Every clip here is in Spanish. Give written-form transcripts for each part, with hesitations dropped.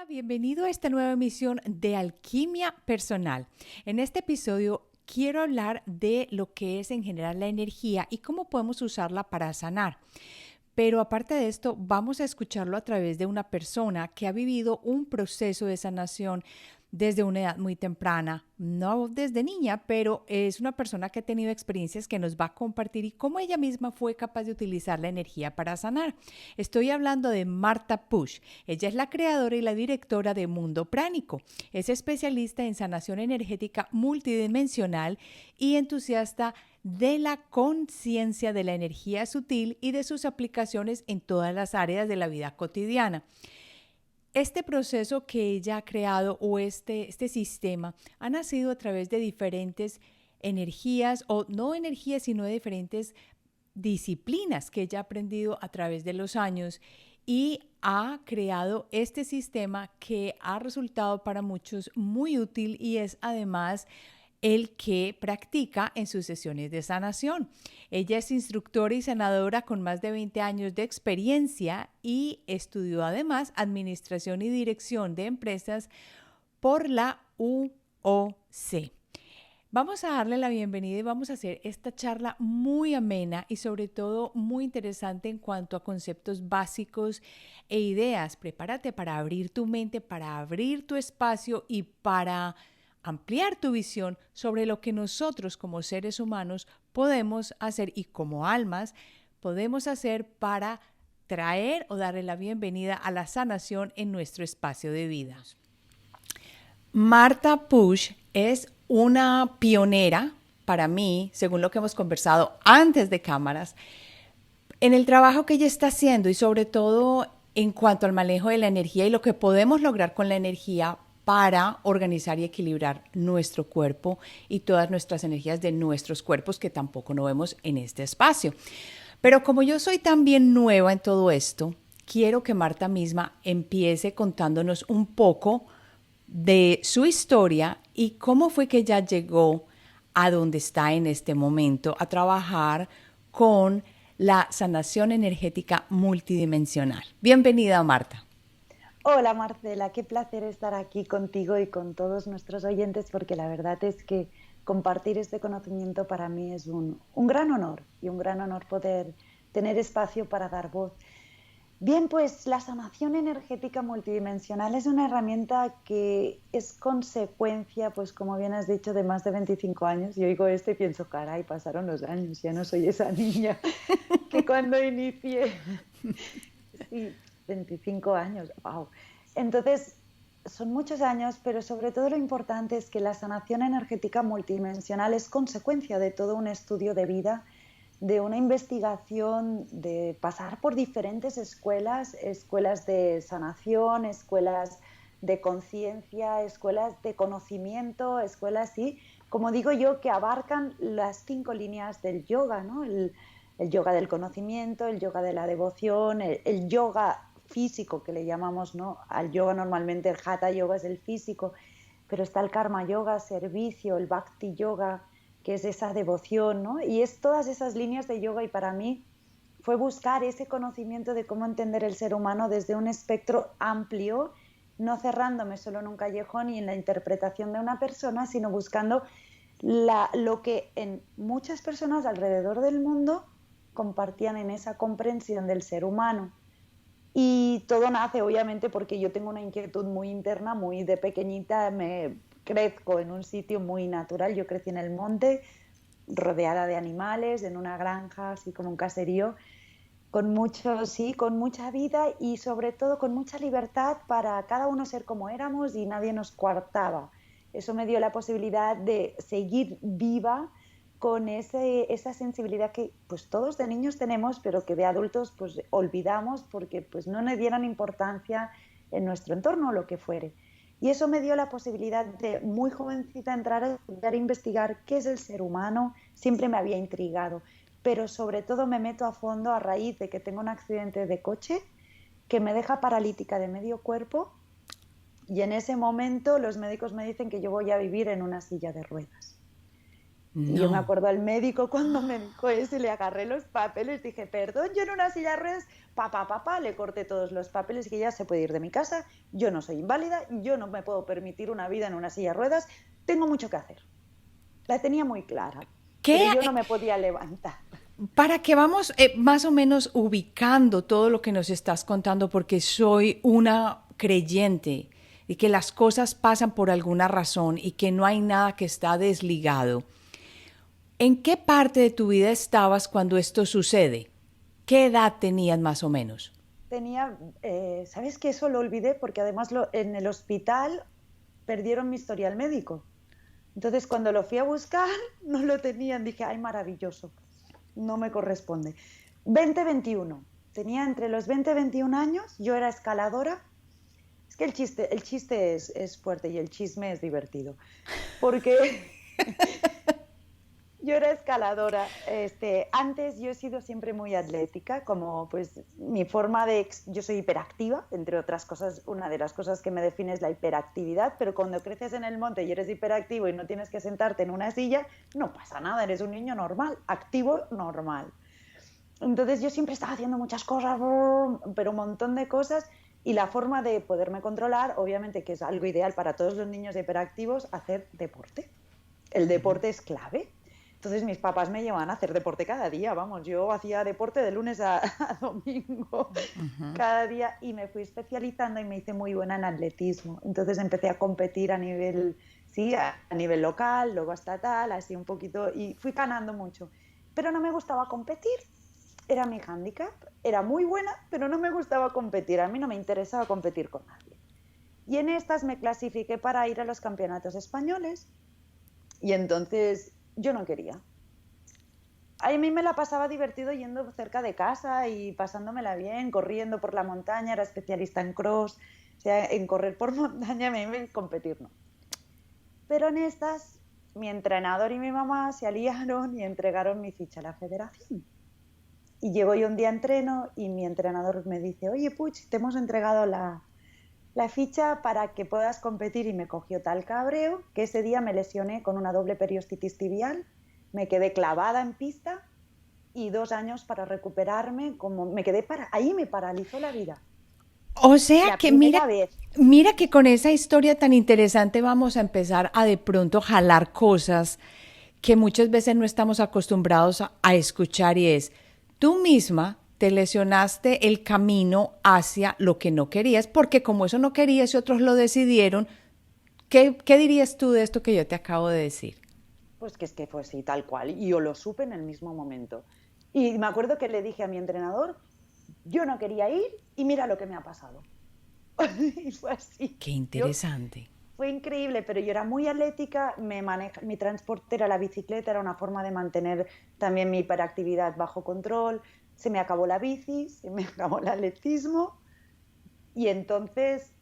Hola, bienvenido a esta nueva emisión de Alquimia Personal. En este episodio quiero hablar de lo que es en general la energía y cómo podemos usarla para sanar. Pero aparte de esto, vamos a escucharlo a través de una persona que ha vivido un proceso de sanación desde una edad muy temprana, no desde niña, pero es una persona que ha tenido experiencias que nos va a compartir y cómo ella misma fue capaz de utilizar la energía para sanar. Estoy hablando de Marta Pusch. Ella es la creadora y la directora de Mundo Pránico. Es especialista en sanación energética multidimensional y entusiasta de la conciencia de la energía sutil y de sus aplicaciones en todas las áreas de la vida cotidiana. Este proceso que ella ha creado o este sistema ha nacido a través de diferentes energías, o no energías, sino de diferentes disciplinas que ella ha aprendido a través de los años y ha creado este sistema que ha resultado para muchos muy útil y es además el que practica en sus sesiones de sanación. Ella es instructora y sanadora con más de 20 años de experiencia y estudió además Administración y Dirección de Empresas por la UOC. Vamos a darle la bienvenida y vamos a hacer esta charla muy amena y sobre todo muy interesante en cuanto a conceptos básicos e ideas. Prepárate para abrir tu mente, para abrir tu espacio y para ampliar tu visión sobre lo que nosotros como seres humanos podemos hacer y como almas podemos hacer para traer o darle la bienvenida a la sanación en nuestro espacio de vida. Marta Pusch es una pionera para mí, según lo que hemos conversado antes de cámaras, en el trabajo que ella está haciendo y sobre todo en cuanto al manejo de la energía y lo que podemos lograr con la energía para organizar y equilibrar nuestro cuerpo y todas nuestras energías de nuestros cuerpos que tampoco no vemos en este espacio. Pero como yo soy también nueva en todo esto, quiero que Marta misma empiece contándonos un poco de su historia y cómo fue que ella llegó a donde está en este momento, a trabajar con la sanación energética multidimensional. Bienvenida, Marta. Hola Marcela, qué placer estar aquí contigo y con todos nuestros oyentes porque la verdad es que compartir este conocimiento para mí es un gran honor y un gran honor poder tener espacio para dar voz. Bien, pues la sanación energética multidimensional es una herramienta que es consecuencia, pues como bien has dicho, de más de 25 años. Y oigo esto y pienso, caray, pasaron los años, ya no soy esa niña que cuando inicié. Sí, 25 años, wow. Entonces, son muchos años, pero sobre todo lo importante es que la sanación energética multidimensional es consecuencia de todo un estudio de vida, de una investigación, de pasar por diferentes escuelas, escuelas de sanación, escuelas de conciencia, escuelas de conocimiento, escuelas, sí, como digo yo, que abarcan las 5 líneas del yoga, ¿no? El yoga del conocimiento, el yoga de la devoción, el yoga físico que le llamamos, ¿no? Al yoga normalmente el hatha yoga es el físico, pero está el karma yoga, servicio, el bhakti yoga, que es esa devoción, ¿no? Y es todas esas líneas de yoga y para mí fue buscar ese conocimiento de cómo entender el ser humano desde un espectro amplio, no cerrándome solo en un callejón y en la interpretación de una persona, sino buscando lo que en muchas personas alrededor del mundo compartían en esa comprensión del ser humano. Y todo nace obviamente porque yo tengo una inquietud muy interna, muy de pequeñita, me crezco en un sitio muy natural, yo crecí en el monte, rodeada de animales, en una granja, así como un caserío, con mucho, sí, con mucha vida y sobre todo con mucha libertad para cada uno ser como éramos y nadie nos coartaba. Eso me dio la posibilidad de seguir viva con esa sensibilidad que pues todos de niños tenemos, pero que de adultos pues olvidamos porque pues no le dieran importancia en nuestro entorno o lo que fuere. Y eso me dio la posibilidad de muy jovencita entrar a investigar qué es el ser humano, siempre me había intrigado, pero sobre todo me meto a fondo a raíz de que tengo un accidente de coche que me deja paralítica de medio cuerpo y en ese momento los médicos me dicen que yo voy a vivir en una silla de ruedas. Y yo me No. acuerdo al médico cuando me dijo eso, le agarré los papeles, dije, perdón, yo en una silla de ruedas, papá, le corté todos los papeles y que ya se puede ir de mi casa, yo no soy inválida, yo no me puedo permitir una vida en una silla de ruedas, tengo mucho que hacer. La tenía muy clara, pero ¿Qué? yo no me podía levantar. Para que vamos más o menos ubicando todo lo que nos estás contando, porque soy una creyente de que las cosas pasan por alguna razón y que no hay nada que está desligado. ¿En qué parte de tu vida estabas cuando esto sucede? ¿Qué edad tenías más o menos? Tenía, ¿sabes qué? Eso lo olvidé porque además en el hospital perdieron mi historial médico. Entonces cuando lo fui a buscar no lo tenían, dije, ay, maravilloso, no me corresponde. 20-21, tenía entre los 20 y 21 años, yo era escaladora. Es que el chiste es fuerte y el chisme es divertido, porque yo era escaladora. Antes yo he sido siempre muy atlética, como pues mi forma de... Yo soy hiperactiva, entre otras cosas, una de las cosas que me define es la hiperactividad, pero cuando creces en el monte y eres hiperactivo y no tienes que sentarte en una silla, no pasa nada, eres un niño normal, activo normal. Entonces yo siempre estaba haciendo muchas cosas, pero un montón de cosas, y la forma de poderme controlar, obviamente que es algo ideal para todos los niños hiperactivos, hacer deporte. El deporte es clave. Entonces mis papás me llevaban a hacer deporte cada día, vamos, yo hacía deporte de lunes a domingo cada día y me fui especializando y me hice muy buena en atletismo. Entonces empecé a competir a nivel, sí, a nivel local, luego estatal, así un poquito, y fui ganando mucho. Pero no me gustaba competir, era mi hándicap, era muy buena, pero no me gustaba competir, a mí no me interesaba competir con nadie. Y en estas me clasifiqué para ir a los campeonatos españoles y entonces yo no quería. A mí me la pasaba divertido yendo cerca de casa y pasándomela bien, corriendo por la montaña, era especialista en cross, o sea, en correr por montaña, a mí me competir no. Pero en estas, mi entrenador y mi mamá se aliaron y entregaron mi ficha a la federación. Y llego yo un día a entreno y mi entrenador me dice, oye Puig, te hemos entregado la ficha para que puedas competir, y me cogió tal cabreo que ese día me lesioné con una doble periostitis tibial, me quedé clavada en pista y 2 años para recuperarme, como me quedé ahí me paralizó la vida. O sea La que mira, primera vez. mira que con esa historia tan interesante vamos a empezar a de pronto jalar cosas que muchas veces no estamos acostumbrados a escuchar, y es, tú misma te lesionaste el camino hacia lo que no querías, porque como eso no querías y otros lo decidieron. ¿Qué dirías tú de esto que yo te acabo de decir? Pues que es que fue así, tal cual, y yo lo supe en el mismo momento. Y me acuerdo que le dije a mi entrenador, yo no quería ir y mira lo que me ha pasado. Y fue así. Qué Yo, interesante. fue increíble, pero yo era muy atlética, mi transporte era la bicicleta, era una forma de mantener también mi hiperactividad bajo control. Se me acabó la bici, se me acabó el atletismo y entonces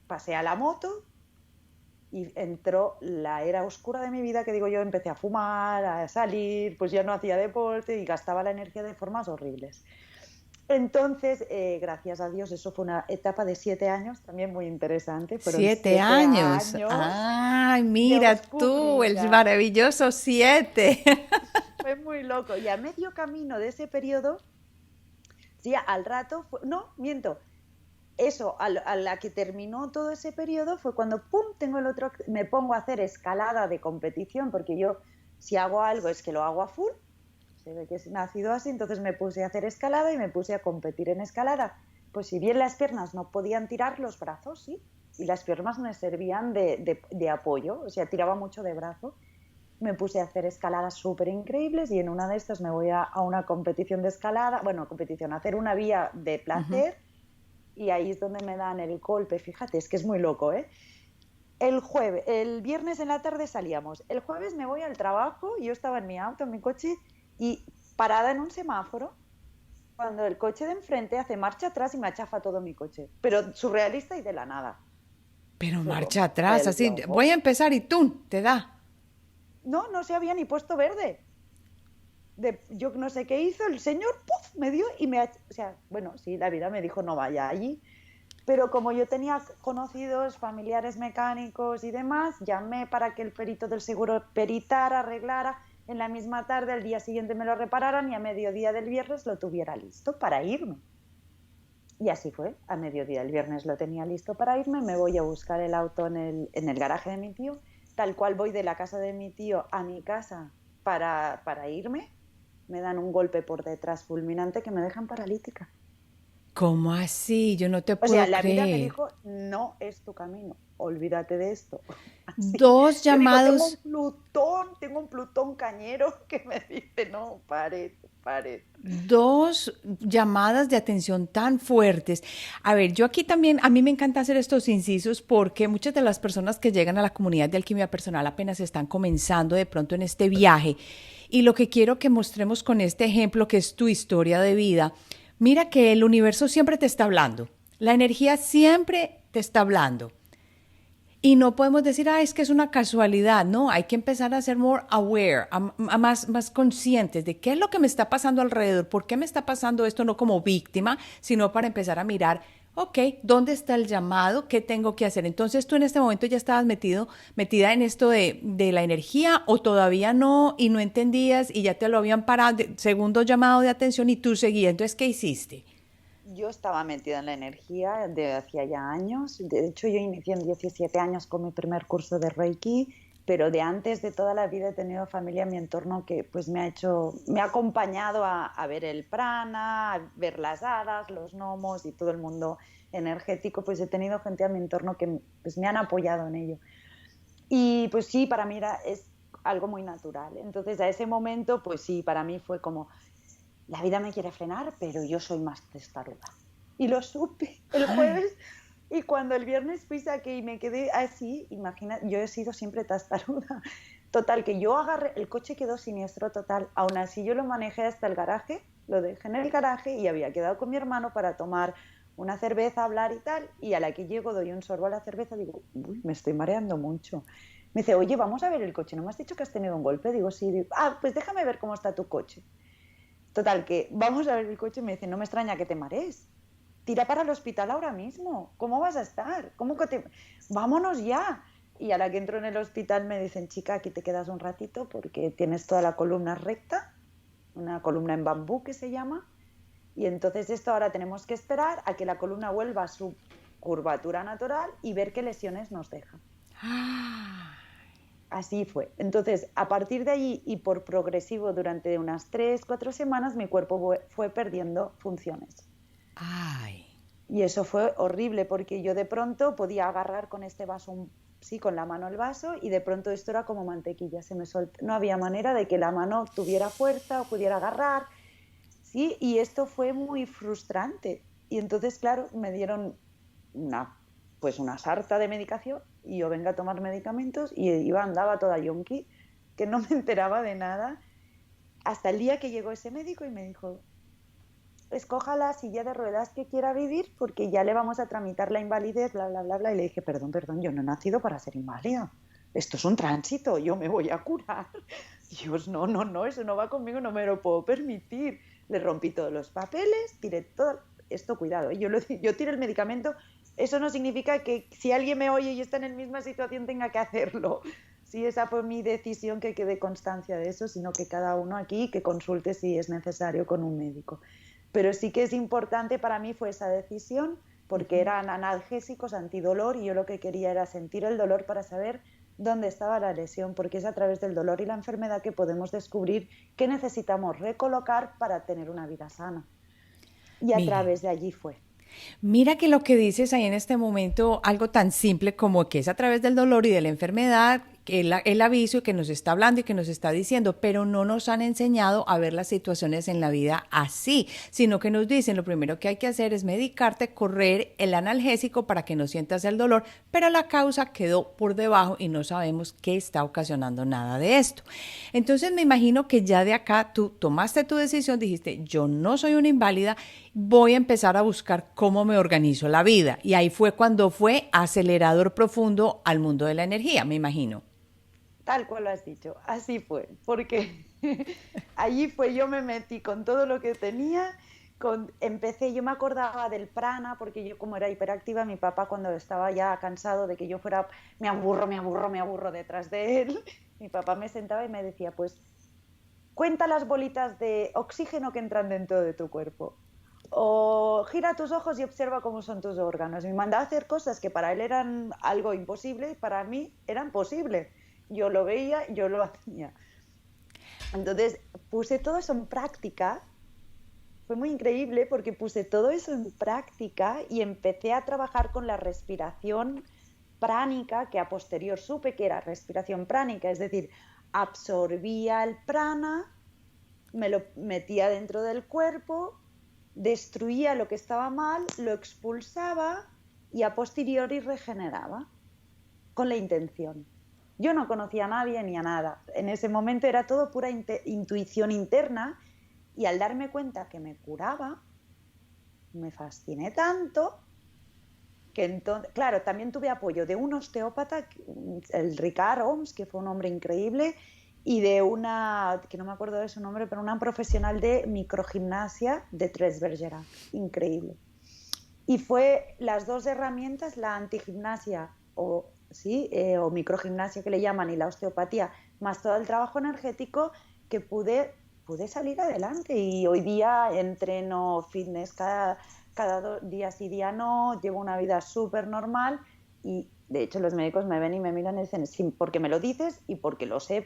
pasé a la moto y entró la era oscura de mi vida, que digo yo, empecé a fumar, a salir, pues ya no hacía deporte y gastaba la energía de formas horribles. Entonces, gracias a Dios, eso fue una etapa de 7 años, también muy interesante. Fueron Siete siete años. años Ay, de mira tú, el oscuridad. maravilloso 7. Fue muy loco. Y a medio camino de ese periodo, sí, al rato, no, miento, eso, a la que terminó todo ese periodo fue cuando, pum, tengo el otro, me pongo a hacer escalada de competición, porque yo, si hago algo, es que lo hago a full. Se ve que es nacido así, entonces me puse a hacer escalada y me puse a competir en escalada. Pues si bien las piernas no podían tirar, los brazos sí, y las piernas me servían de apoyo, o sea, tiraba mucho de brazo. Me puse a hacer escaladas súper increíbles y en una de estas me voy a una competición de escalada, bueno, competición, a hacer una vía de placer, y ahí es donde me dan el golpe. Fíjate, es que es muy loco, ¿eh? El viernes en la tarde salíamos, el jueves me voy al trabajo, yo estaba en mi auto, en mi coche, y parada en un semáforo, cuando el coche de enfrente hace marcha atrás y me achafa todo mi coche, pero surrealista y de la nada. Pero Fue marcha como, atrás, el así, voy loco. a empezar y tú, te da. No, no se había ni puesto verde. Yo no sé qué hizo, el señor, ¡puf!, me dio y o sea, bueno, sí, la vida me dijo no vaya allí. Pero como yo tenía conocidos, familiares mecánicos y demás, llamé para que el perito del seguro peritara, arreglara, en la misma tarde, al día siguiente me lo repararan y a mediodía del viernes lo tuviera listo para irme. Y así fue, a mediodía el viernes lo tenía listo para irme, me voy a buscar el auto en el garaje de mi tío, tal cual voy de la casa de mi tío a mi casa para irme, me dan un golpe por detrás fulminante que me dejan paralítica. ¿Cómo así? Yo no te O sea, puedo la vida me creer. dijo, no es tu camino, olvídate de esto. Así. Dos Yo digo, llamados, Tengo un Plutón cañero que me dice, no, pared, pared. dos llamadas de atención tan fuertes. A ver, yo aquí también, a mí me encanta hacer estos incisos porque muchas de las personas que llegan a la comunidad de alquimia personal apenas están comenzando de pronto en este viaje. Y lo que quiero que mostremos con este ejemplo, que es tu historia de vida, mira que el universo siempre te está hablando. La energía siempre te está hablando. Y no podemos decir, ah, es que es una casualidad, no, hay que empezar a ser more aware, más conscientes de qué es lo que me está pasando alrededor, por qué me está pasando esto, no como víctima, sino para empezar a mirar, ok, ¿dónde está el llamado? ¿Qué tengo que hacer? Entonces tú en este momento ya estabas metida en esto de la energía o todavía no y no entendías y ya te lo habían parado, segundo llamado de atención y tú seguías, entonces, ¿qué hiciste? Yo estaba metida en la energía de hacía ya años. De hecho, yo inicié en 17 años con mi primer curso de Reiki, pero de antes de toda la vida he tenido familia en mi entorno que pues me ha acompañado a ver el prana, a ver las hadas, los gnomos y todo el mundo energético. Pues he tenido gente a mi entorno que pues me han apoyado en ello. Y pues sí, para mí es algo muy natural. Entonces a ese momento, pues sí, para mí fue como, la vida me quiere frenar, pero yo soy más testaruda. Y lo supe el jueves y cuando el viernes fui saqué y me quedé así, imagina, yo he sido siempre testaruda. Total, que yo agarré, el coche quedó siniestro total. Aún así yo lo manejé hasta el garaje, lo dejé en el garaje y había quedado con mi hermano para tomar una cerveza, hablar y tal. Y a la que llego doy un sorbo a la cerveza, digo, uy, me estoy mareando mucho. Me dice, oye, vamos a ver el coche, ¿no me has dicho que has tenido un golpe? Digo, sí. Digo, ah, pues déjame ver cómo está tu coche. Total, que vamos a ver el coche y me dice, no me extraña que te marees. Tira para el hospital ahora mismo. ¿Cómo vas a estar? ¿Cómo que te...? Vámonos ya. Y a la que entro en el hospital me dicen, chica, aquí te quedas un ratito porque tienes toda la columna recta, una columna en bambú que se llama, y entonces esto ahora tenemos que esperar a que la columna vuelva a su curvatura natural y ver qué lesiones nos deja. Así fue. Entonces, a partir de allí y por progresivo durante unas 3, 4 semanas, mi cuerpo fue perdiendo funciones. Ay. Y eso fue horrible porque yo de pronto podía agarrar con este vaso, sí, con la mano el vaso y de pronto esto era como mantequilla, no había manera de que la mano tuviera fuerza o pudiera agarrar, sí, y esto fue muy frustrante. Y entonces, claro, me dieron una, pues una sarta de medicación y yo venga a tomar medicamentos y andaba toda yonki, que no me enteraba de nada, hasta el día que llegó ese médico y me dijo, escoja la silla de ruedas que quiera vivir porque ya le vamos a tramitar la invalidez, bla, bla, bla, bla. Y le dije, perdón, yo no he nacido para ser inválida. Esto es un tránsito, yo me voy a curar. Dios, no, eso no va conmigo, no me lo puedo permitir. Le rompí todos los papeles, tiré todo. Esto, cuidado, yo tiré el medicamento. Eso no significa que si alguien me oye y está en la misma situación tenga que hacerlo. Sí, esa fue mi decisión, que quede constancia de eso, sino que cada uno aquí que consulte si es necesario con un médico. Pero sí que es importante para mí fue esa decisión porque eran analgésicos antidolor y yo lo que quería era sentir el dolor para saber dónde estaba la lesión, porque es a través del dolor y la enfermedad que podemos descubrir qué necesitamos recolocar para tener una vida sana. Y a Mira, través de allí fue. mira que lo que dices ahí en este momento, algo tan simple como que es a través del dolor y de la enfermedad, que el aviso que nos está hablando y que nos está diciendo, pero no nos han enseñado a ver las situaciones en la vida así, sino que nos dicen lo primero que hay que hacer es medicarte, correr el analgésico para que no sientas el dolor, pero la causa quedó por debajo y no sabemos qué está ocasionando nada de esto. Entonces me imagino que ya de acá tú tomaste tu decisión, dijiste, yo no soy una inválida, voy a empezar a buscar cómo me organizo la vida. Y ahí fue cuando fue acelerador profundo al mundo de la energía, me imagino. Tal cual lo has dicho, así fue, porque allí fue, yo me metí con todo lo que tenía, empecé, yo me acordaba del prana, porque yo como era hiperactiva, mi papá cuando estaba ya cansado de que yo fuera, me aburro detrás de él, mi papá me sentaba y me decía, pues cuenta las bolitas de oxígeno que entran dentro de tu cuerpo. O gira tus ojos y observa cómo son tus órganos. Me mandaba a hacer cosas que para él eran algo imposible y para mí eran posibles. Yo lo veía, yo lo hacía. Entonces puse todo eso en práctica. Fue muy increíble porque puse todo eso en práctica y empecé a trabajar con la respiración pránica, que a posterior supe que era respiración pránica, es decir, absorbía el prana, me lo metía dentro del cuerpo, destruía lo que estaba mal, lo expulsaba y a posteriori regeneraba con la intención. Yo no conocía a nadie ni a nada. En ese momento era todo pura intuición interna y al darme cuenta que me curaba, me fasciné tanto que entonces, claro, también tuve apoyo de un osteópata, el Ricard Oms, que fue un hombre increíble, y de una, que no me acuerdo de su nombre, pero una profesional de microgimnasia de Tres Bergerac, increíble. Y fue las dos herramientas, la antigimnasia o microgimnasia que le llaman y la osteopatía, más todo el trabajo energético que pude salir adelante. Y hoy día entreno fitness cada día sí, día no, llevo una vida súper normal y de hecho los médicos me ven y me miran y dicen, sí, porque me lo dices y porque lo sé,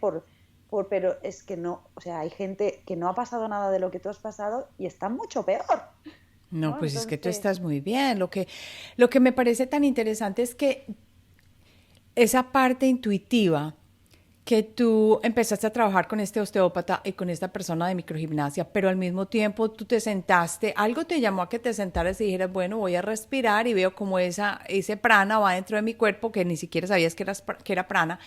pero es que no, o sea, hay gente que no ha pasado nada de lo que tú has pasado y está mucho peor. No, ¿No? pues es que tú Entonces, estás muy bien. Lo que me parece tan interesante es que esa parte intuitiva que tú empezaste a trabajar con este osteópata y con esta persona de microgimnasia, pero al mismo tiempo tú te sentaste, algo te llamó a que te sentaras y dijeras, bueno, voy a respirar y veo como ese prana va dentro de mi cuerpo, que ni siquiera sabías que era prana,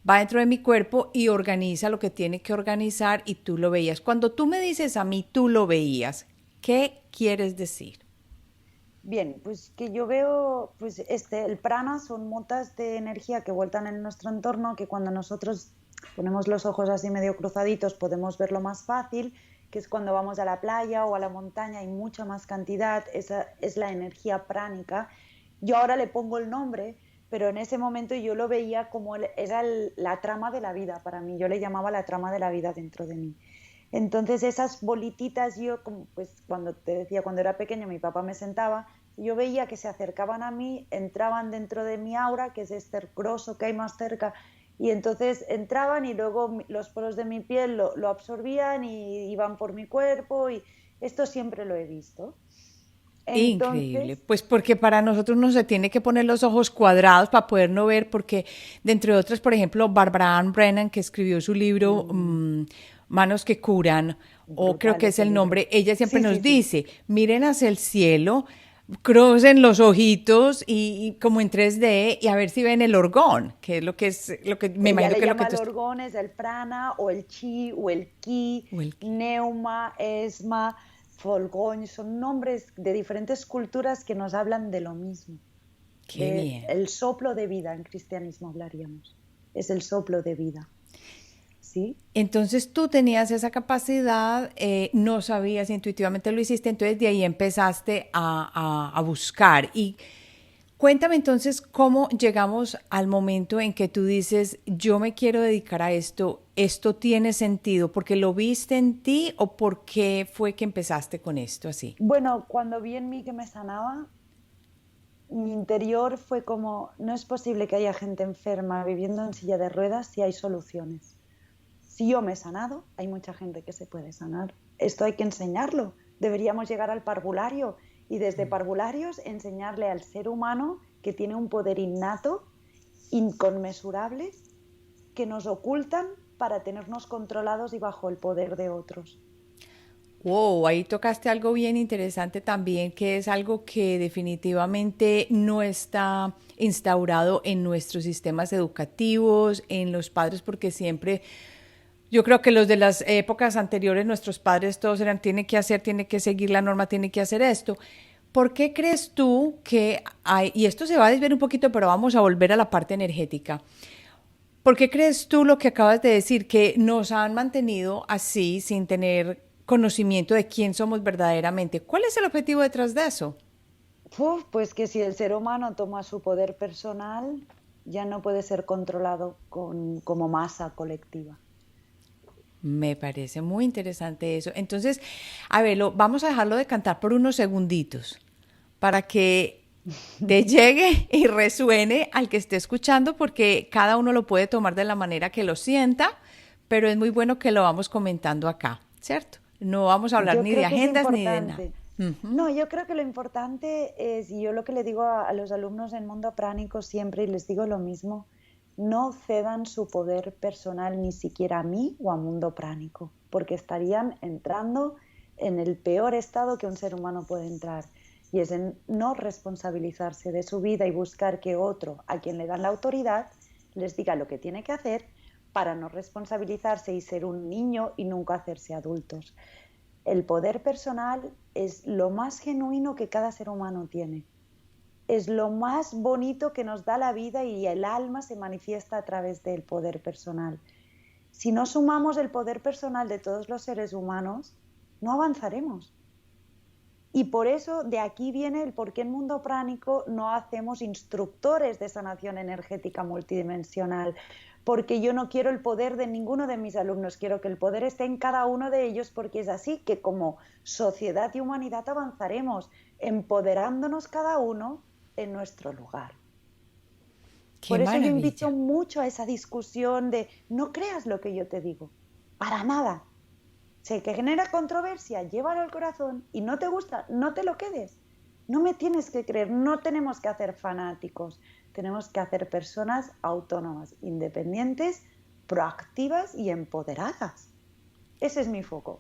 va dentro de mi cuerpo y organiza lo que tiene que organizar y tú lo veías. Cuando tú me dices a mí, tú lo veías, ¿qué quieres decir? bien, pues que yo veo, pues el prana son motas de energía que vueltan en nuestro entorno, que cuando nosotros ponemos los ojos así medio cruzaditos podemos verlo más fácil, que es cuando vamos a la playa o a la montaña, hay mucha más cantidad, esa es la energía pránica. Yo ahora le pongo el nombre, pero en ese momento yo lo veía como la trama de la vida para mí, yo le llamaba la trama de la vida dentro de mí. Entonces esas bolititas yo, pues cuando te decía, cuando era pequeño mi papá me sentaba, yo veía que se acercaban a mí, entraban dentro de mi aura, que es este grosso que hay más cerca, y entonces entraban y luego los poros de mi piel lo absorbían y iban por mi cuerpo y esto siempre lo he visto. Increíble, Entonces, pues porque para nosotros no se tiene que poner los ojos cuadrados para poder no ver, porque dentro de otras, por ejemplo, Barbara Ann Brennan, que escribió su libro Manos que curan, o creo brutal que es ese el libro. nombre, ella siempre Sí, sí, nos sí. dice, miren hacia el cielo, crucen los ojitos y como en 3D y a ver si ven el orgón, que es lo que me Ella imagino le que es lo que llama tú el estás... orgón, es el prana o el chi o el ki, o el- neuma, esma, folgón, son nombres de diferentes culturas que nos hablan de lo mismo, Qué de bien. el soplo de vida, en cristianismo hablaríamos, es el soplo de vida, ¿sí? Entonces tú tenías esa capacidad, no sabías, intuitivamente lo hiciste, entonces de ahí empezaste a buscar. Y cuéntame entonces cómo llegamos al momento en que tú dices, yo me quiero dedicar a esto tiene sentido, porque lo viste en ti o por qué fue que empezaste con esto así. Bueno, cuando vi en mí que me sanaba, mi interior fue como, no es posible que haya gente enferma viviendo en silla de ruedas si hay soluciones. Si yo me he sanado, hay mucha gente que se puede sanar. Esto hay que enseñarlo. Deberíamos llegar al parvulario y desde parvularios enseñarle al ser humano que tiene un poder innato, inconmensurable, que nos ocultan para tenernos controlados y bajo el poder de otros. Wow, ahí tocaste algo bien interesante también, que es algo que definitivamente no está instaurado en nuestros sistemas educativos, en los padres, porque siempre, yo creo que los de las épocas anteriores, nuestros padres todos eran, tiene que hacer, tiene que seguir la norma, tiene que hacer esto. ¿Por qué crees tú que hay, y esto se va a desviar un poquito, pero vamos a volver a la parte energética? ¿Por qué crees tú lo que acabas de decir, que nos han mantenido así sin tener conocimiento de quién somos verdaderamente. ¿Cuál es el objetivo detrás de eso? Pues que si el ser humano toma su poder personal, ya no puede ser controlado como masa colectiva. Me parece muy interesante eso. Entonces, a ver, vamos a dejarlo de cantar por unos segunditos para que te llegue y resuene al que esté escuchando, porque cada uno lo puede tomar de la manera que lo sienta, pero es muy bueno que lo vamos comentando acá, ¿cierto? No vamos a hablar Yo ni de creo que es agendas ni de nada. importante. Ujú. No, yo creo que lo importante es, y yo lo que le digo a los alumnos en Mundo Pránico siempre, y les digo lo mismo, no cedan su poder personal ni siquiera a mí o a Mundo Pránico, porque estarían entrando en el peor estado que un ser humano puede entrar, y es en no responsabilizarse de su vida y buscar que otro, a quien le dan la autoridad, les diga lo que tiene que hacer para no responsabilizarse y ser un niño y nunca hacerse adultos. El poder personal es lo más genuino que cada ser humano tiene. Es lo más bonito que nos da la vida y el alma se manifiesta a través del poder personal. Si no sumamos el poder personal de todos los seres humanos, no avanzaremos. Y por eso de aquí viene el por qué en Mundo Pránico no hacemos instructores de sanación energética multidimensional, porque yo no quiero el poder de ninguno de mis alumnos, quiero que el poder esté en cada uno de ellos, porque es así que como sociedad y humanidad avanzaremos, empoderándonos cada uno en nuestro lugar. Qué Por eso yo invito maravilla. mucho a esa discusión de no creas lo que yo te digo, para nada. Si que genera controversia, llévalo al corazón y no te gusta, no te lo quedes. No me tienes que creer, no tenemos que hacer fanáticos, tenemos que hacer personas autónomas, independientes, proactivas y empoderadas. Ese es mi foco.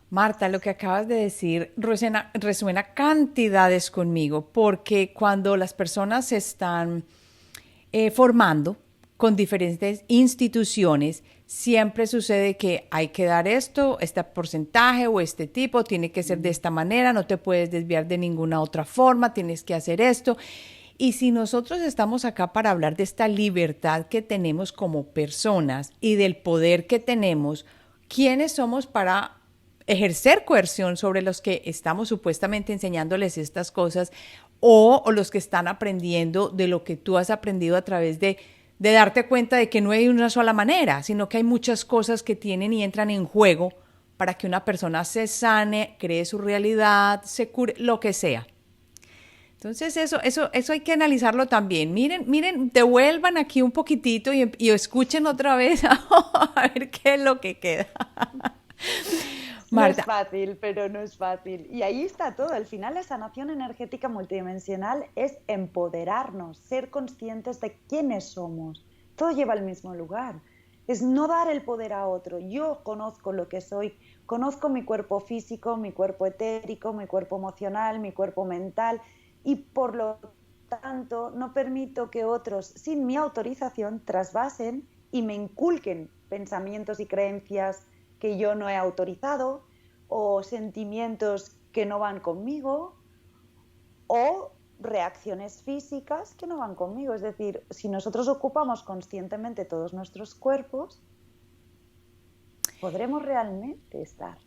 Marta, lo que acabas de decir resuena cantidades conmigo, porque cuando las personas se están formando con diferentes instituciones, siempre sucede que hay que dar esto, este porcentaje o este tipo, tiene que ser de esta manera, no te puedes desviar de ninguna otra forma, tienes que hacer esto. Y si nosotros estamos acá para hablar de esta libertad que tenemos como personas y del poder que tenemos, ¿quiénes somos para ejercer coerción sobre los que estamos supuestamente enseñándoles estas cosas o los que están aprendiendo de lo que tú has aprendido a través de darte cuenta de que no hay una sola manera, sino que hay muchas cosas que tienen y entran en juego para que una persona se sane, cree su realidad, se cure, lo que sea? Entonces eso hay que analizarlo también. Miren, devuelvan aquí un poquitito y escuchen otra vez a ver qué es lo que queda. No es Marta, fácil, pero no es fácil. Y ahí está todo. Al final la sanación energética multidimensional es empoderarnos, ser conscientes de quiénes somos. Todo lleva al mismo lugar. Es no dar el poder a otro. Yo conozco lo que soy, conozco mi cuerpo físico, mi cuerpo etérico, mi cuerpo emocional, mi cuerpo mental y por lo tanto no permito que otros, sin mi autorización, trasvasen y me inculquen pensamientos y creencias que yo no he autorizado o sentimientos que no van conmigo o reacciones físicas que no van conmigo. Es decir, si nosotros ocupamos conscientemente todos nuestros cuerpos, podremos realmente estar.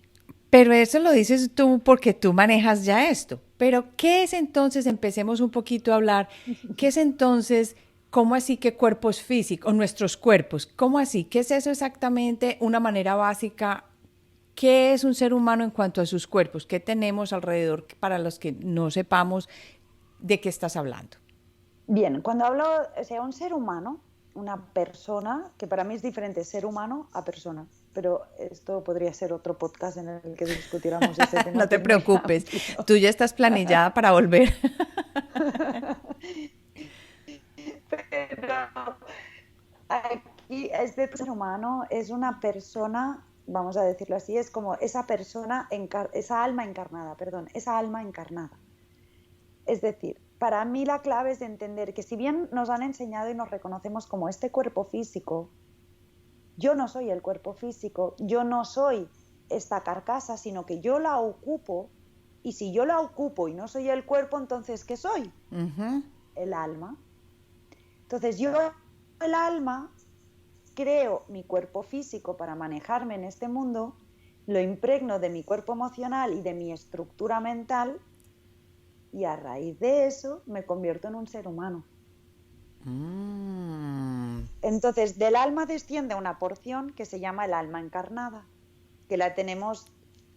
pero eso lo dices tú porque tú manejas ya esto. Pero ¿qué es entonces? Empecemos un poquito a hablar. ¿Qué es entonces? ¿Cómo así que cuerpos físicos, o nuestros cuerpos? ¿Cómo así? ¿Qué es eso exactamente? Una manera básica. ¿Qué es un ser humano en cuanto a sus cuerpos? ¿Qué tenemos alrededor para los que no sepamos de qué estás hablando? Bien, cuando hablo, o sea, un ser humano, una persona, que para mí es diferente ser humano a persona, pero esto podría ser otro podcast en el que discutiéramos ese tema No que te es muy preocupes, amplio. tú ya estás planillada para volver. Pero aquí este ser humano es una persona, vamos a decirlo así, es como esa persona, esa alma encarnada, perdón, esa alma encarnada. Es decir, para mí la clave es de entender que si bien nos han enseñado y nos reconocemos como este cuerpo físico, yo no soy el cuerpo físico, yo no soy esta carcasa, sino que yo la ocupo, y si yo la ocupo y no soy el cuerpo, entonces ¿qué soy? El alma. Entonces yo, el alma, creo mi cuerpo físico para manejarme en este mundo, lo impregno de mi cuerpo emocional y de mi estructura mental y a raíz de eso me convierto en un ser humano. Entonces, del alma desciende una porción que se llama el alma encarnada, que la tenemos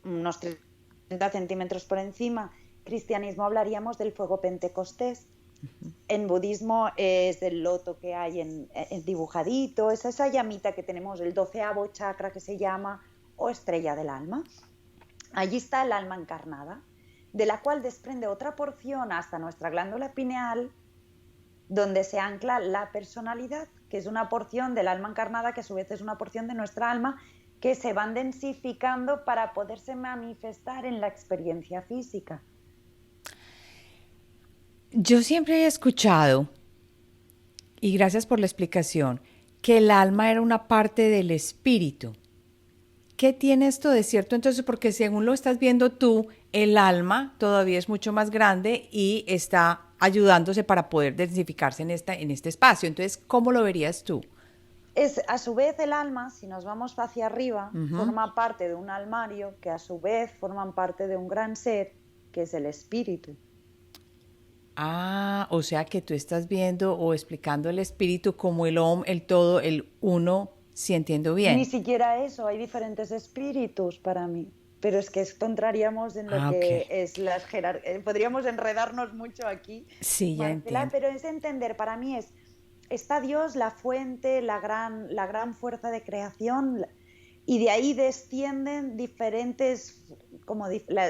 unos 30 centímetros por encima. Cristianismo hablaríamos del fuego pentecostés. En budismo es el loto que hay en dibujadito, es esa llamita que tenemos, el 12º chakra que se llama, o estrella del alma. Allí está el alma encarnada, de la cual desprende otra porción hasta nuestra glándula pineal, donde se ancla la personalidad, que es una porción del alma encarnada, que a su vez es una porción de nuestra alma, que se van densificando para poderse manifestar en la experiencia física. Yo siempre he escuchado, y gracias por la explicación, que el alma era una parte del espíritu. ¿Qué tiene esto de cierto entonces? Porque según lo estás viendo tú, el alma todavía es mucho más grande y está ayudándose para poder densificarse en este espacio. Entonces, ¿cómo lo verías tú? A su vez el alma, si nos vamos hacia arriba, forma parte de un almario que a su vez forman parte de un gran ser, que es el espíritu. Ah, o sea que tú estás viendo o explicando el espíritu como el Om, el todo, el uno, si entiendo bien. Ni siquiera eso, hay diferentes espíritus para mí. Pero es que esto entraríamos en lo que es las jerarquías. Podríamos enredarnos mucho aquí. Sí, ya entiendo. Pero es entender, para mí está Dios, la fuente, la gran fuerza de creación, y de ahí descienden diferentes,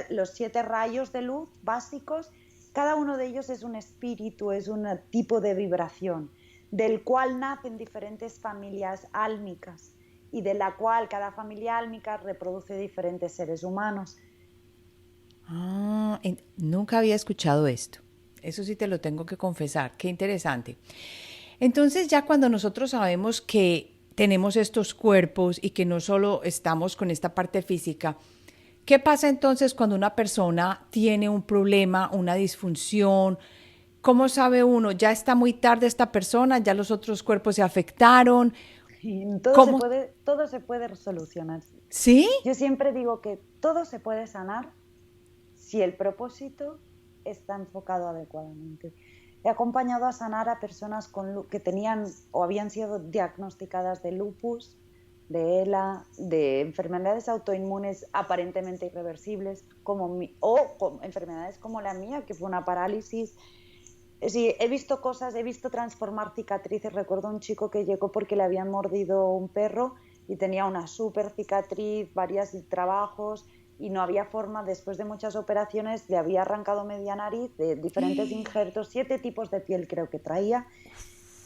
los 7 rayos de luz básicos. Cada uno de ellos es un espíritu, es un tipo de vibración, del cual nacen diferentes familias álmicas y de la cual cada familia álmica reproduce diferentes seres humanos. Nunca había escuchado esto. Eso sí te lo tengo que confesar. Qué interesante. Entonces, ya cuando nosotros sabemos que tenemos estos cuerpos y que no solo estamos con esta parte física, ¿qué pasa entonces cuando una persona tiene un problema, una disfunción? ¿Cómo sabe uno? ¿Ya está muy tarde esta persona? ¿Ya los otros cuerpos se afectaron? Todo se puede solucionar. ¿Sí? Yo siempre digo que todo se puede sanar si el propósito está enfocado adecuadamente. He acompañado a sanar a personas que tenían o habían sido diagnosticadas de lupus, de ELA, de enfermedades autoinmunes aparentemente irreversibles, o enfermedades como la mía, que fue una parálisis. Sí, he visto cosas, he visto transformar cicatrices. Recuerdo un chico que llegó porque le habían mordido un perro y tenía una súper cicatriz, varios trabajos, y no había forma. Después de muchas operaciones le había arrancado media nariz de diferentes injertos, 7 tipos de piel creo que traía.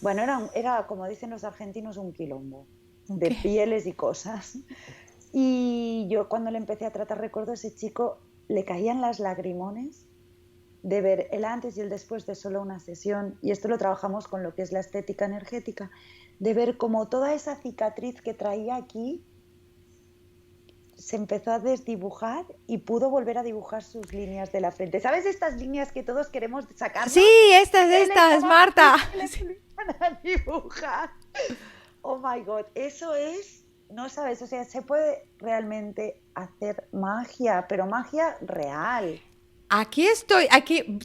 Bueno, era como dicen los argentinos, un quilombo de pieles y cosas. Y yo cuando le empecé a tratar, recuerdo a ese chico, le caían las lagrimones de ver el antes y el después de solo una sesión, y esto lo trabajamos con lo que es la estética energética, de ver cómo toda esa cicatriz que traía aquí se empezó a desdibujar y pudo volver a dibujar sus líneas de la frente. ¿Sabes estas líneas que todos queremos sacar? Sí, estas, Marta. Para dibujar. Oh my God, eso es, no sabes, o sea, se puede realmente hacer magia, pero magia real. Aquí estoy,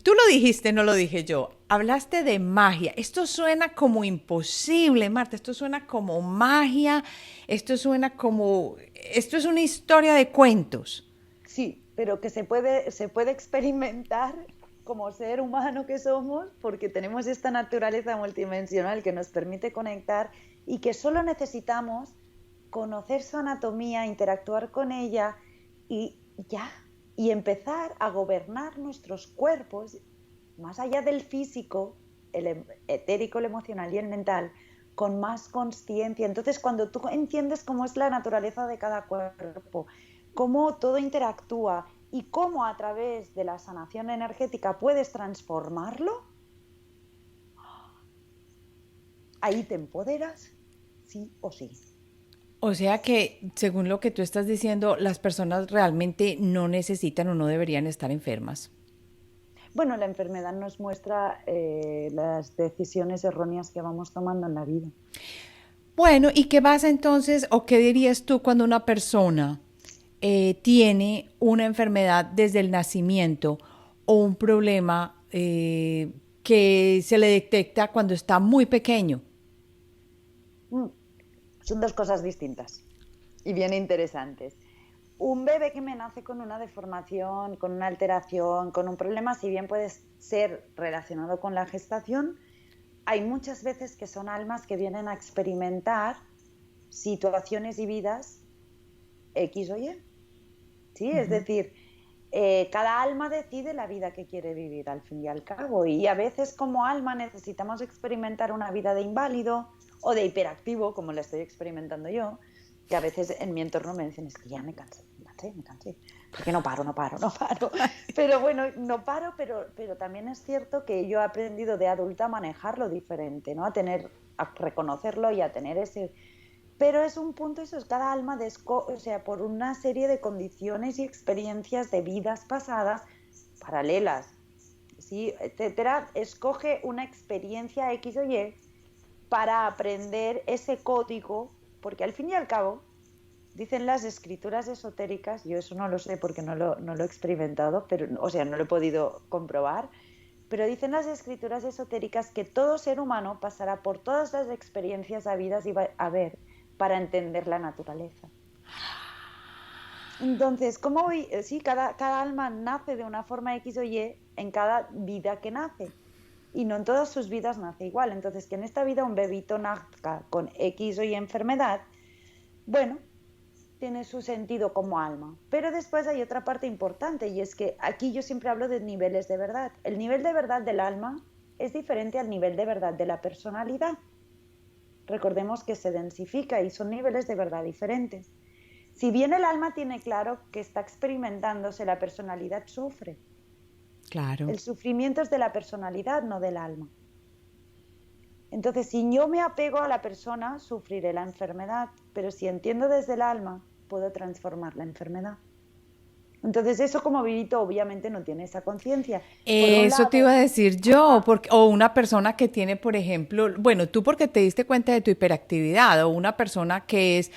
tú lo dijiste, no lo dije yo. Hablaste de magia. Esto suena como imposible, Marta. Esto suena como magia. Esto es una historia de cuentos. Sí, pero que se puede experimentar como ser humano que somos, porque tenemos esta naturaleza multidimensional que nos permite conectar y que solo necesitamos conocer su anatomía, interactuar con ella y ya. Y empezar a gobernar nuestros cuerpos, más allá del físico, el etérico, el emocional y el mental, con más consciencia. Entonces, cuando tú entiendes cómo es la naturaleza de cada cuerpo, cómo todo interactúa y cómo a través de la sanación energética puedes transformarlo, ahí te empoderas, sí o sí. O sea que, según lo que tú estás diciendo, las personas realmente no necesitan o no deberían estar enfermas. Bueno, la enfermedad nos muestra las decisiones erróneas que vamos tomando en la vida. Bueno, ¿y qué pasa entonces, o qué dirías tú cuando una persona tiene una enfermedad desde el nacimiento o un problema que se le detecta cuando está muy pequeño? Mm, Son dos cosas distintas y bien interesantes. Un bebé que me nace con una deformación, con una alteración, con un problema, si bien puede ser relacionado con la gestación, hay muchas veces que son almas que vienen a experimentar situaciones y vidas X o Y. ¿Sí? Es Ujú. decir, cada alma decide la vida que quiere vivir al fin y al cabo. Y a veces como alma necesitamos experimentar una vida de inválido o de hiperactivo, como la estoy experimentando yo, que a veces en mi entorno me dicen, es que ya me cansé, porque no paro, no paro, no paro. Pero bueno, no paro, pero también es cierto que yo he aprendido de adulta a manejarlo diferente, ¿no? A reconocerlo y a tener ese... Pero es un punto, eso es cada alma, o sea, por una serie de condiciones y experiencias de vidas pasadas paralelas, ¿sí? Etcétera, escoge una experiencia X o Y para aprender ese código, porque al fin y al cabo, dicen las escrituras esotéricas, yo eso no lo sé porque no lo he experimentado, pero, o sea, no lo he podido comprobar, pero dicen las escrituras esotéricas que todo ser humano pasará por todas las experiencias habidas y va a ver para entender la naturaleza. Entonces, ¿cómo voy? Sí, cada alma nace de una forma X o Y en cada vida que nace. Y no en todas sus vidas nace igual. Entonces, que en esta vida un bebito nazca con X o Y enfermedad, bueno, tiene su sentido como alma. Pero después hay otra parte importante y es que aquí yo siempre hablo de niveles de verdad. El nivel de verdad del alma es diferente al nivel de verdad de la personalidad. Recordemos que se densifica y son niveles de verdad diferentes. Si bien el alma tiene claro que está experimentándose, la personalidad sufre. Claro. El sufrimiento es de la personalidad, no del alma. Entonces, si yo me apego a la persona, sufriré la enfermedad, pero si entiendo desde el alma, puedo transformar la enfermedad. Entonces, eso como vivito obviamente no tiene esa conciencia. Por un Eso te lado, iba a decir yo, ajá, porque, o una persona que tiene, por ejemplo, bueno, tú porque te diste cuenta de tu hiperactividad, o una persona que es,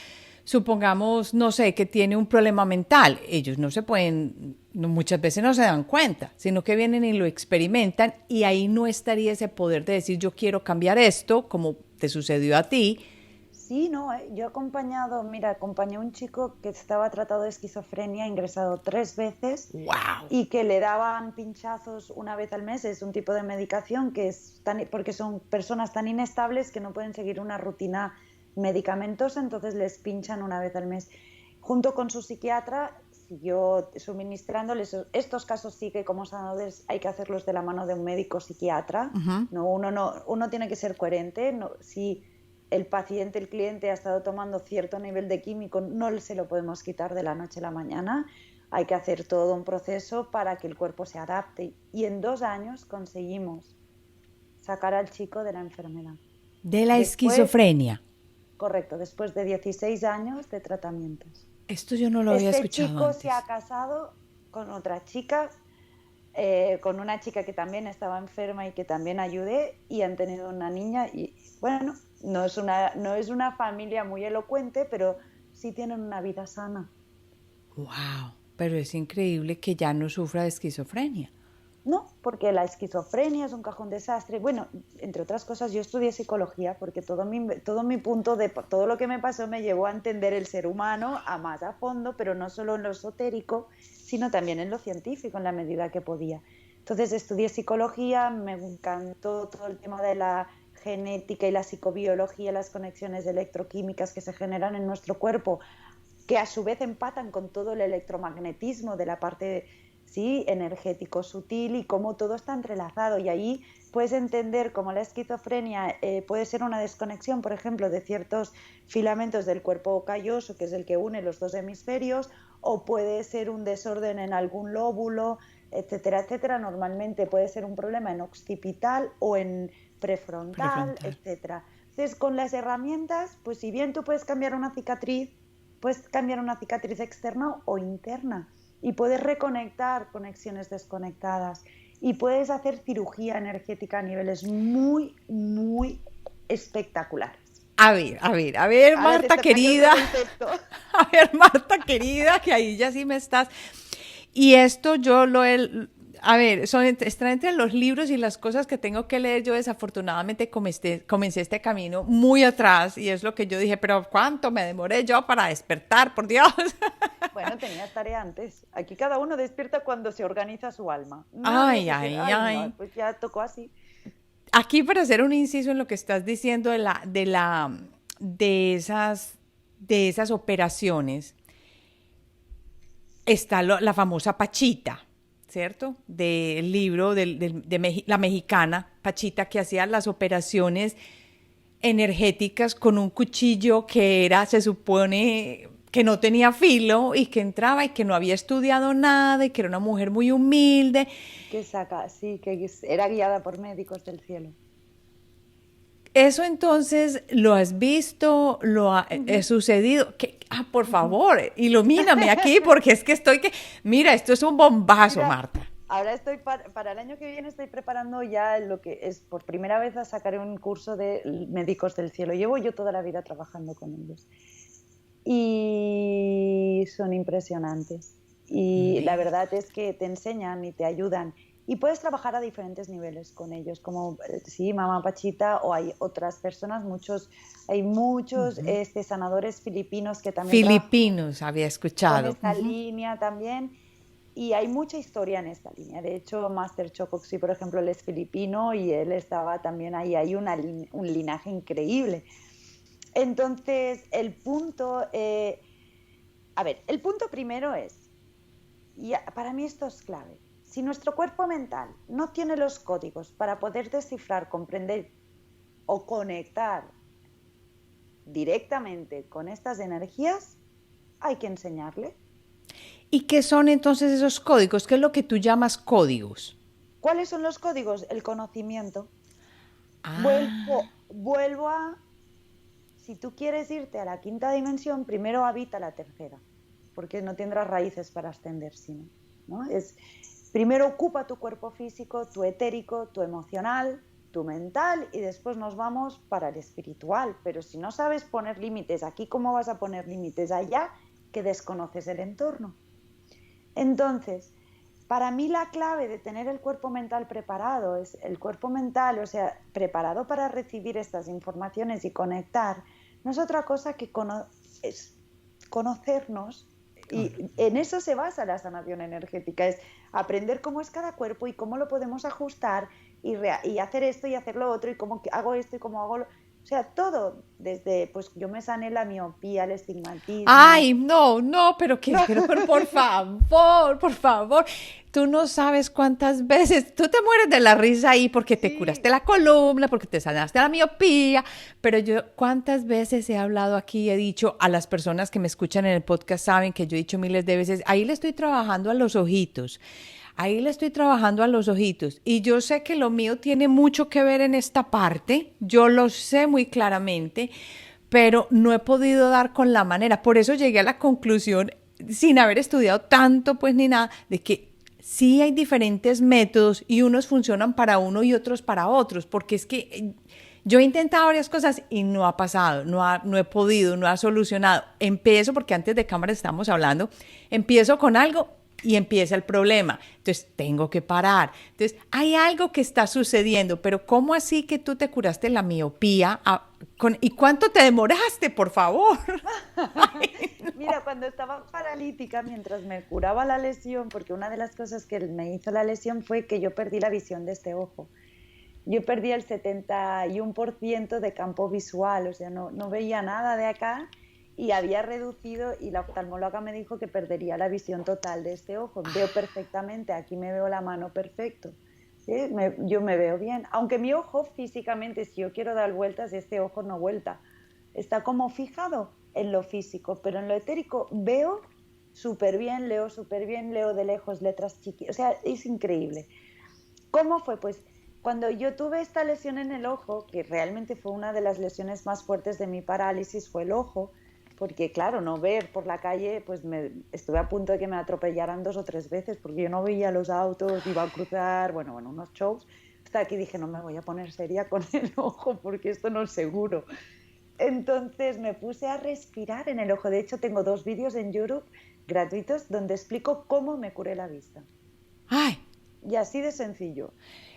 supongamos, no sé, que tiene un problema mental, ellos no se pueden, muchas veces no se dan cuenta, sino que vienen y lo experimentan y ahí no estaría ese poder de decir yo quiero cambiar esto, como te sucedió a ti. sí, no, yo he acompañado, mira, acompañé a un chico que estaba tratado de esquizofrenia, ingresado 3 veces ¡Wow! y que le daban pinchazos una vez al mes. Es un tipo de medicación que es porque son personas tan inestables que no pueden seguir una rutina medicamentosa, entonces les pinchan una vez al mes. Junto con su psiquiatra siguió suministrándoles estos casos. Sí que como sanadores hay que hacerlos de la mano de un médico psiquiatra. Uh-huh. Uno tiene que ser coherente. No, si el paciente, el cliente ha estado tomando cierto nivel de químico, no se lo podemos quitar de la noche a la mañana. Hay que hacer todo un proceso para que el cuerpo se adapte. Y en 2 años conseguimos sacar al chico de la enfermedad. De la Después, esquizofrenia. correcto, después de 16 años de tratamientos. Esto yo no lo había Este escuchado chico se ha antes. casado con otra chica, con una chica que también estaba enferma y que también ayudé, y han tenido una niña. Y bueno, no es una familia muy elocuente, pero sí tienen una vida sana. ¡Wow! Pero es increíble que ya no sufra de esquizofrenia. No, porque la esquizofrenia es un cajón desastre. Bueno, entre otras cosas, yo estudié psicología porque todo mi punto de todo lo que me pasó me llevó a entender el ser humano a más a fondo, pero no solo en lo esotérico, sino también en lo científico, en la medida que podía. Entonces estudié psicología, me encantó todo el tema de la genética y la psicobiología, las conexiones electroquímicas que se generan en nuestro cuerpo, que a su vez empatan con todo el electromagnetismo de la parte, sí, energético sutil, y cómo todo está entrelazado. Y ahí puedes entender cómo la esquizofrenia puede ser una desconexión, por ejemplo, de ciertos filamentos del cuerpo calloso, que es el que une los dos hemisferios, o puede ser un desorden en algún lóbulo, etcétera, etcétera. Normalmente puede ser un problema en occipital o en prefrontal, Prefrontal. etcétera. Entonces, con las herramientas, pues si bien tú puedes cambiar una cicatriz externa o interna, y puedes reconectar conexiones desconectadas, y puedes hacer cirugía energética a niveles muy, muy espectaculares. A ver, Ahora te Marta estoy poniendo otro querida. concepto. A ver, Marta querida, que ahí ya sí me estás. Y esto yo lo he, a ver, están entre los libros y las cosas que tengo que leer. Yo desafortunadamente comencé este camino muy atrás y es lo que yo dije, pero ¿cuánto me demoré yo para despertar, por Dios? Bueno, tenías tarea antes. Aquí cada uno despierta cuando se organiza su alma. No había Ay, que ser, ay, ay, no, ay. pues ya tocó así. Aquí para hacer un inciso en lo que estás diciendo de esas operaciones, está la famosa Pachita, ¿cierto? Del libro la mexicana Pachita que hacía las operaciones energéticas con un cuchillo que era, se supone, que no tenía filo y que entraba y que no había estudiado nada y que era una mujer muy humilde. Que saca, sí, que era guiada por médicos del cielo. Eso entonces lo has visto, sucedido. Por favor, ilumíname aquí porque es que mira, esto es un bombazo, Mira, Marta. ahora estoy para el año que viene estoy preparando ya lo que es por primera vez a sacar un curso de médicos del cielo. Llevo yo toda la vida trabajando con ellos y son impresionantes. Y la Ve. verdad es que te enseñan y te ayudan. Y puedes trabajar a diferentes niveles con ellos, como sí, Mamá Pachita, o hay otras personas, hay muchos sanadores filipinos que también trabajan Filipinos había con escuchado. esta línea también. Y hay mucha historia en esta línea. De hecho, Master Chocoxy, por ejemplo, él es filipino y él estaba también ahí. Hay un linaje increíble. Entonces, el punto primero es, y para mí esto es clave, si nuestro cuerpo mental no tiene los códigos para poder descifrar, comprender o conectar directamente con estas energías, hay que enseñarle. ¿Y qué son entonces esos códigos? ¿Qué es lo que tú llamas códigos? ¿Cuáles son los códigos? El conocimiento. Ah, Vuelvo a, si tú quieres irte a la quinta dimensión, primero habita la tercera, porque no tendrás raíces para ascender, sino, ¿no? Primero ocupa tu cuerpo físico, tu etérico, tu emocional, tu mental y después nos vamos para el espiritual. Pero si no sabes poner límites aquí, ¿cómo vas a poner límites allá que desconoces el entorno? Entonces, para mí la clave de tener el cuerpo mental preparado es el cuerpo mental, o sea, preparado para recibir estas informaciones y conectar, no es otra cosa que es conocernos. Y en eso se basa la sanación energética, es aprender cómo es cada cuerpo y cómo lo podemos ajustar y hacer esto y hacer lo otro y cómo hago esto y cómo hago lo... O sea, todo, desde, pues yo me sané la miopía, el estigmatismo. ay, no, no, pero por favor, tú no sabes cuántas veces, tú te mueres de la risa ahí porque te curaste Sí, la columna, porque te sanaste la miopía, pero yo cuántas veces he hablado aquí y he dicho a las personas que me escuchan en el podcast, saben que yo he dicho miles de veces, ahí le estoy trabajando a los ojitos. Ahí le estoy trabajando a los ojitos y yo sé que lo mío tiene mucho que ver en esta parte, yo lo sé muy claramente, pero no he podido dar con la manera. Por eso llegué a la conclusión, sin haber estudiado tanto, pues ni nada, de que sí hay diferentes métodos y unos funcionan para uno y otros para otros, porque es que yo he intentado varias cosas y no ha pasado, no he podido, no ha solucionado. Empiezo, porque antes de cámara estamos hablando, empiezo con algo y empieza el problema. Entonces, tengo que parar. Entonces, hay algo que está sucediendo, pero ¿cómo así que tú te curaste la miopía? ¿Y cuánto te demoraste, por favor? Ay, Mira, cuando estaba paralítica, mientras me curaba la lesión, porque una de las cosas que me hizo la lesión fue que yo perdí la visión de este ojo. Yo perdí el 71% de campo visual, o sea, no veía nada de acá y había reducido y la oftalmóloga me dijo que perdería la visión total de este ojo. Veo perfectamente, aquí me veo la mano perfecto. ¿Sí? Yo me veo bien, aunque mi ojo físicamente, si yo quiero dar vueltas, este ojo no vuelta, está como fijado en lo físico, pero en lo etérico veo súper bien, leo de lejos letras chiquitas, o sea, es increíble. ¿Cómo fue? Pues cuando yo tuve esta lesión en el ojo, que realmente fue una de las lesiones más fuertes de mi parálisis, fue el ojo, porque claro, no ver por la calle, pues estuve a punto de que me atropellaran 2 o 3 veces, porque yo no veía los autos, iba a cruzar, bueno, unos shows, hasta que dije, no me voy a poner seria con el ojo, porque esto no es seguro. Entonces me puse a respirar en el ojo. De hecho, tengo 2 vídeos en YouTube gratuitos donde explico cómo me curé la vista. Ay, Y así de sencillo.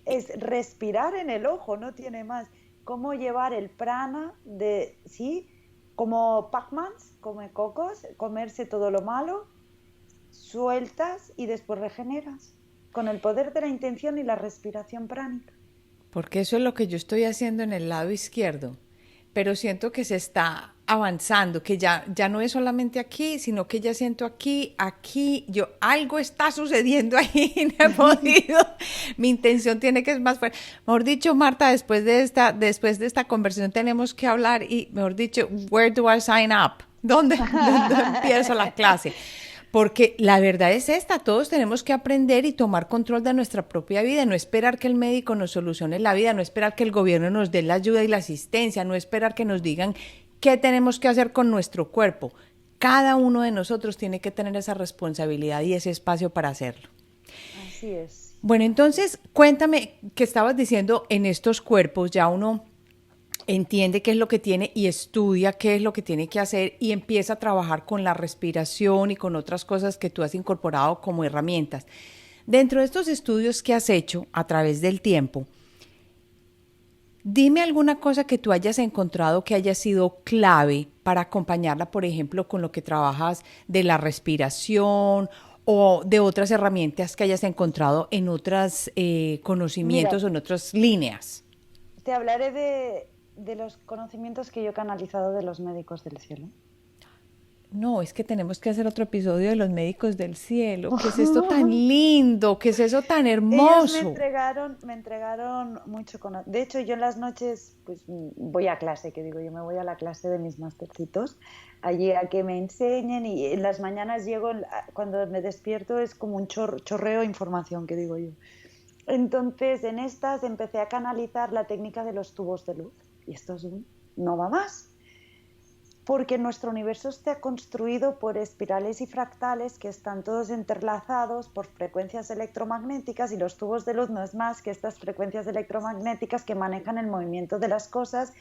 Es respirar en el ojo, no tiene más. Cómo llevar el prana de, sí, como Pac-Mans, come cocos, comerse todo lo malo, sueltas y después regeneras. Con el poder de la intención y la respiración pránica. porque eso es lo que yo estoy haciendo en el lado izquierdo, pero siento que se está avanzando, que ya no es solamente aquí, sino que ya siento aquí, yo algo está sucediendo ahí, no he podido, mi intención tiene que ser más fuerte. Mejor dicho, Marta, después de esta conversación tenemos que hablar y, mejor dicho, where do I sign up? ¿Dónde empiezo la clase? Porque la verdad es esta, todos tenemos que aprender y tomar control de nuestra propia vida, no esperar que el médico nos solucione la vida, no esperar que el gobierno nos dé la ayuda y la asistencia, no esperar que nos digan qué tenemos que hacer con nuestro cuerpo. Cada uno de nosotros tiene que tener esa responsabilidad y ese espacio para hacerlo. Así es. Bueno, entonces cuéntame qué estabas diciendo en estos cuerpos, ya uno entiende qué es lo que tiene y estudia qué es lo que tiene que hacer y empieza a trabajar con la respiración y con otras cosas que tú has incorporado como herramientas. Dentro de estos estudios que has hecho a través del tiempo, dime alguna cosa que tú hayas encontrado que haya sido clave para acompañarla, por ejemplo, con lo que trabajas de la respiración o de otras herramientas que hayas encontrado en otros Mira, conocimientos o en otras líneas. te hablaré de los conocimientos que yo he canalizado de los médicos del cielo. No, es que tenemos que hacer otro episodio de los médicos del cielo. ¿Qué es esto tan lindo? ¿Qué es eso tan Ellos hermoso? me entregaron mucho conocimiento. De hecho, yo en las noches pues voy a clase, que digo, yo me voy a la clase de mis mastercitos, allí a que me enseñen y en las mañanas llego, cuando me despierto es como un chorreo de información, que digo yo. Entonces, en estas empecé a canalizar la técnica de los tubos de luz. Y esto es no va más. Porque nuestro universo está construido por espirales y fractales que están todos entrelazados por frecuencias electromagnéticas y los tubos de luz no es más que estas frecuencias electromagnéticas que manejan el movimiento de las cosas,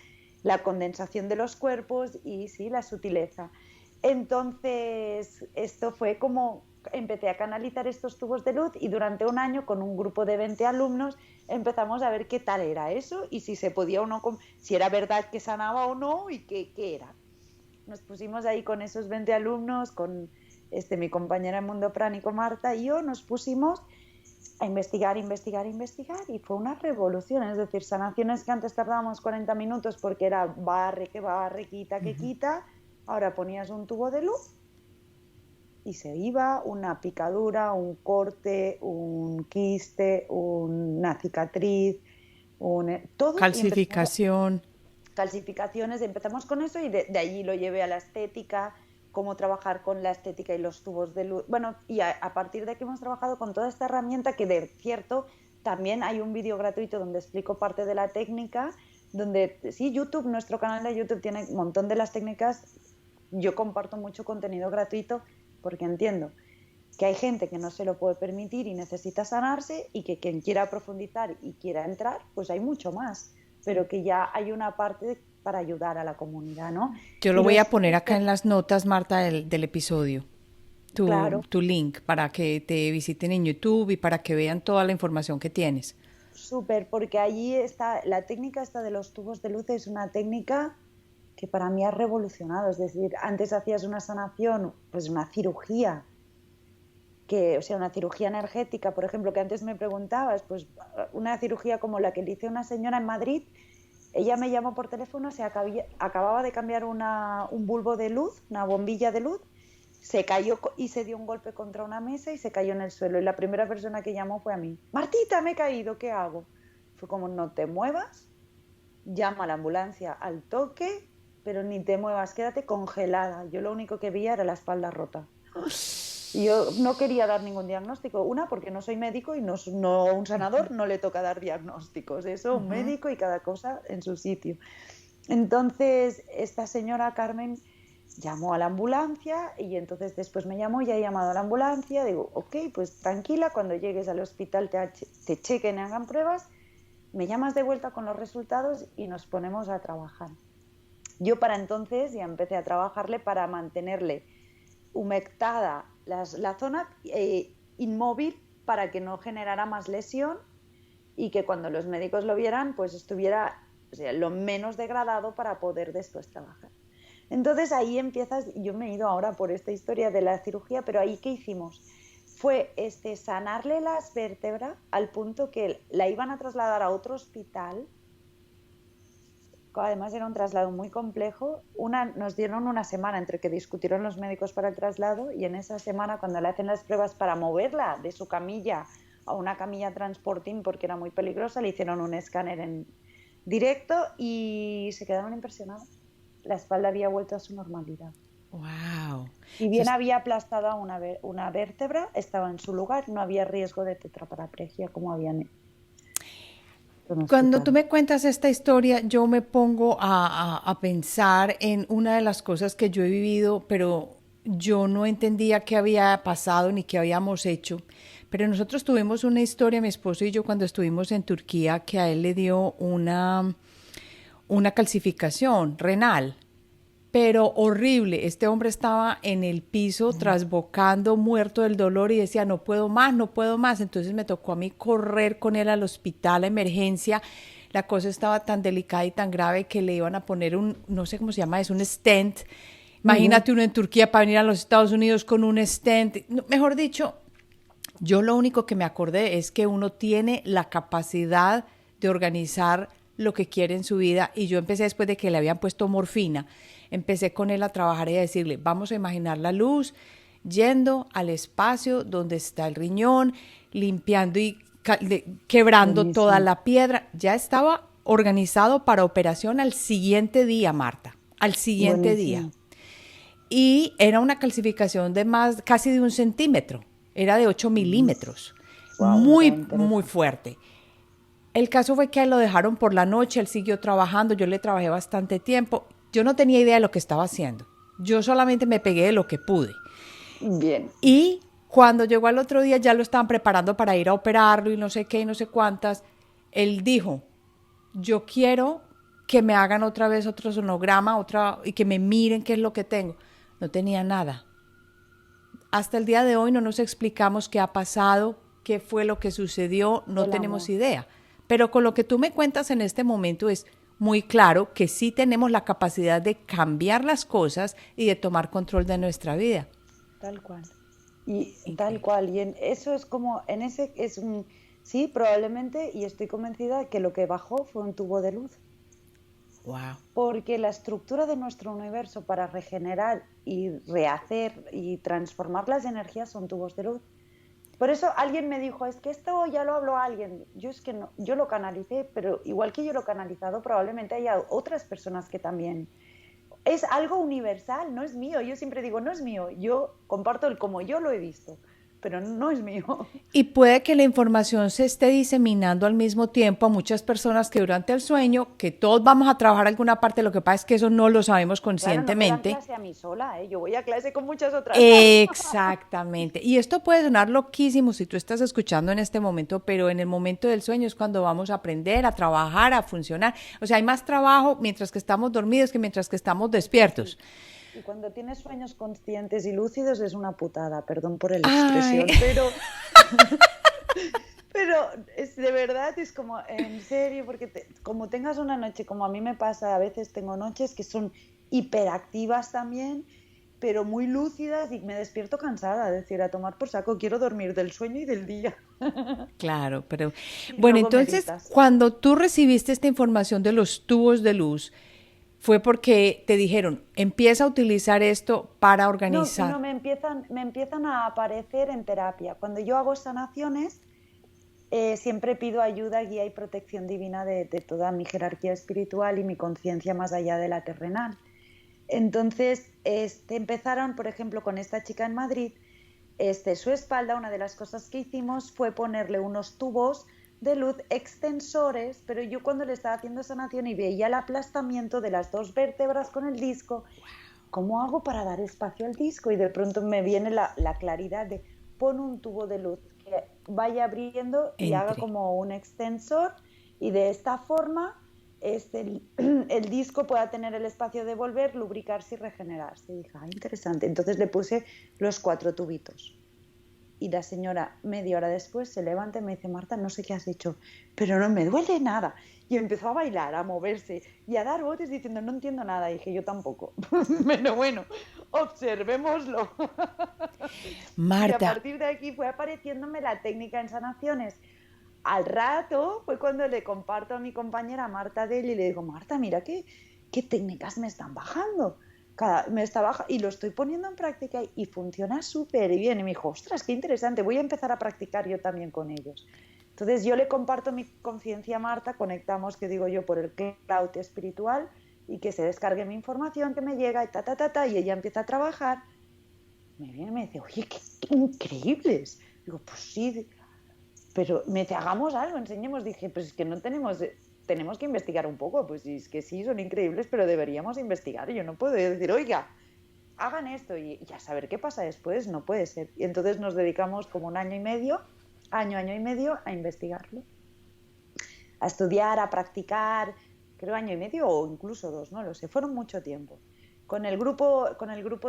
la condensación de los cuerpos y sí, la sutileza. Entonces, esto fue como empecé a canalizar estos tubos de luz y durante un año con un grupo de 20 alumnos empezamos a ver qué tal era eso y si se podía o no, si era verdad que sanaba o no y qué era. Nos pusimos ahí con esos 20 alumnos, con mi compañera en Mundo Pránico, Marta, y yo nos pusimos a investigar y fue una revolución, es decir, sanaciones que antes tardábamos 40 minutos porque era barre, quita, que quita, ahora ponías un tubo de luz y se iba una picadura, un corte, un quiste, una cicatriz, todo y empezamos Calcificación. calcificaciones, empezamos con eso y de allí lo llevé a la estética, cómo trabajar con la estética y los tubos de luz. Bueno, y a partir de que hemos trabajado con toda esta herramienta, que de cierto, también hay un vídeo gratuito donde explico parte de la técnica, donde sí, YouTube, nuestro canal de YouTube tiene un montón de las técnicas, yo comparto mucho contenido gratuito porque entiendo que hay gente que no se lo puede permitir y necesita sanarse y que quien quiera profundizar y quiera entrar, pues hay mucho más, pero que ya hay una parte para ayudar a la comunidad, ¿no? Yo lo Y voy a los poner tubos acá de, en las notas, Marta, del episodio. claro, Tu link para que te visiten en YouTube y para que vean toda la información que tienes. súper, porque allí está, la técnica esta de los tubos de luz es una técnica que para mí ha revolucionado, es decir, antes hacías una sanación, pues una cirugía, que, o sea, una cirugía energética, por ejemplo, que antes me preguntabas, pues una cirugía como la que le hice a una señora en Madrid, ella me llamó por teléfono, acababa de cambiar un bulbo de luz, una bombilla de luz, se cayó y se dio un golpe contra una mesa y se cayó en el suelo. Y la primera persona que llamó fue a mí. Martita, me he caído, ¿qué hago? Fue como, no te muevas, llama a la ambulancia al toque, pero ni te muevas, quédate congelada. Yo lo único que veía era la espalda rota. Y yo no quería dar ningún diagnóstico. Una, porque no soy médico y no un sanador no le toca dar diagnósticos. Eso, un médico y cada cosa en su sitio. Entonces, esta señora Carmen llamó a la ambulancia y entonces después me llamó y ha llamado a la ambulancia. Digo, ok, pues tranquila, cuando llegues al hospital te chequen y hagan pruebas, me llamas de vuelta con los resultados y nos ponemos a trabajar. Yo para entonces ya empecé a trabajarle para mantenerle humectada la zona, inmóvil, para que no generara más lesión y que cuando los médicos lo vieran pues estuviera, o sea, lo menos degradado para poder después trabajar. Entonces ahí empiezas, yo me he ido ahora por esta historia de la cirugía, pero ahí ¿qué hicimos? Fue sanarle las vértebras al punto que la iban a trasladar a otro hospital. Además era un traslado muy complejo. Nos dieron una semana entre que discutieron los médicos para el traslado, y en esa semana, cuando le hacen las pruebas para moverla de su camilla a una camilla transporting porque era muy peligrosa, le hicieron un escáner en directo y se quedaron impresionados. La espalda había vuelto a su normalidad. Wow. Si bien había aplastado una vértebra, estaba en su lugar, no había riesgo de tetraplegia como habían. Cuando tú me cuentas esta historia, yo me pongo a pensar en una de las cosas que yo he vivido, pero yo no entendía qué había pasado ni qué habíamos hecho. Pero nosotros tuvimos una historia, mi esposo y yo, cuando estuvimos en Turquía, que a él le dio una calcificación renal, pero horrible. Este hombre estaba en el piso trasbocando, muerto del dolor, y decía, no puedo más, no puedo más. Entonces me tocó a mí correr con él al hospital a emergencia. La cosa estaba tan delicada y tan grave que le iban a poner no sé cómo se llama, es un stent. Imagínate uno en Turquía para venir a los Estados Unidos con un stent. Mejor dicho, yo lo único que me acordé es que uno tiene la capacidad de organizar lo que quiere en su vida, y yo empecé después de que le habían puesto morfina. Empecé con él a trabajar y a decirle, vamos a imaginar la luz yendo al espacio donde está el riñón, limpiando y quebrando toda la piedra. Ya estaba organizado para operación al siguiente día, Marta, al siguiente día. Y era una calcificación de casi de 1 centímetro, era de 8 milímetros, muy fuerte. El caso fue que lo dejaron por la noche, él siguió trabajando, yo le trabajé bastante tiempo. Yo no tenía idea de lo que estaba haciendo. Yo solamente me pegué de lo que pude. Bien. Y cuando llegó al otro día ya lo estaban preparando para ir a operarlo y no sé qué y no sé cuántas. Él dijo, yo quiero que me hagan otra vez otro sonograma, y que me miren qué es lo que tengo. No tenía nada. Hasta el día de hoy no nos explicamos qué ha pasado, qué fue lo que sucedió, no tenemos idea. Pero con lo que tú me cuentas en este momento es muy claro que sí tenemos la capacidad de cambiar las cosas y de tomar control de nuestra vida. Tal cual. Tal cual. Y eso es como, sí, probablemente, y estoy convencida que lo que bajó fue un tubo de luz. Wow. Porque la estructura de nuestro universo para regenerar y rehacer y transformar las energías son tubos de luz. Por eso alguien me dijo, es que esto ya lo habló alguien. Yo es que no, yo lo canalicé, pero igual que yo lo he canalizado, probablemente haya otras personas que también. Es algo universal, no es mío. Yo siempre digo, no es mío. Yo comparto el como yo lo he visto, pero no es mío. Y puede que la información se esté diseminando al mismo tiempo a muchas personas que durante el sueño, que todos vamos a trabajar alguna parte, lo que pasa es que eso no lo sabemos conscientemente. Claro, no me dan clase a mí sola, yo voy a clase con muchas otras. Exactamente. Y esto puede sonar loquísimo si tú estás escuchando en este momento, pero en el momento del sueño es cuando vamos a aprender, a trabajar, a funcionar. O sea, hay más trabajo mientras que estamos dormidos que mientras que estamos despiertos. Y cuando tienes sueños conscientes y lúcidos es una putada, perdón por la expresión, pero es de verdad, es como, en serio, porque como tengas una noche, como a mí me pasa, a veces tengo noches que son hiperactivas también, pero muy lúcidas, y me despierto cansada, es decir, a tomar por saco, quiero dormir del sueño y del día. Claro, pero bueno, entonces, cuando tú recibiste esta información de los tubos de luz, fue porque te dijeron, empieza a utilizar esto para organizar. No, me empiezan a aparecer en terapia. Cuando yo hago sanaciones, siempre pido ayuda, guía y protección divina de toda mi jerarquía espiritual y mi conciencia más allá de la terrenal. Entonces, empezaron, por ejemplo, con esta chica en Madrid, su espalda, una de las cosas que hicimos fue ponerle unos tubos de luz extensores, pero yo cuando le estaba haciendo sanación y veía el aplastamiento de las 2 vértebras con el disco, ¿cómo hago para dar espacio al disco? Y de pronto me viene la claridad de pon un tubo de luz que vaya abriendo y haga como un extensor, y de esta forma el disco pueda tener el espacio de volver, lubricarse y regenerarse. Y dije, interesante. Entonces le puse los 4 tubitos. Y la señora, media hora después, se levanta y me dice, Marta, no sé qué has dicho, pero no me duele nada. Y empezó a bailar, a moverse y a dar botes diciendo, no entiendo nada. Y dije, yo tampoco. Pero bueno, observémoslo. Y a Marta, partir de aquí fue apareciéndome la técnica en sanaciones. Al rato fue cuando le comparto a mi compañera Marta Deli y le digo, Marta, mira qué técnicas me están bajando. Y lo estoy poniendo en práctica y funciona súper bien. Y me dijo, ostras, qué interesante, voy a empezar a practicar yo también con ellos. Entonces yo le comparto mi conciencia a Marta, conectamos, que digo yo, por el cloud espiritual y que se descargue mi información que me llega y y ella empieza a trabajar. Me viene y me dice, oye, qué increíbles. Digo, pues sí, pero me dice, hagamos algo, enseñemos. Dije, pues es que no tenemos que investigar un poco. Pues sí, es que sí, son increíbles, pero deberíamos investigar. Yo no puedo decir, oiga, hagan esto y a saber qué pasa después, no puede ser. Y entonces nos dedicamos como un año y medio a investigarlo, a estudiar, a practicar, creo año y medio o incluso 2, no lo sé, fueron mucho tiempo. Con el grupo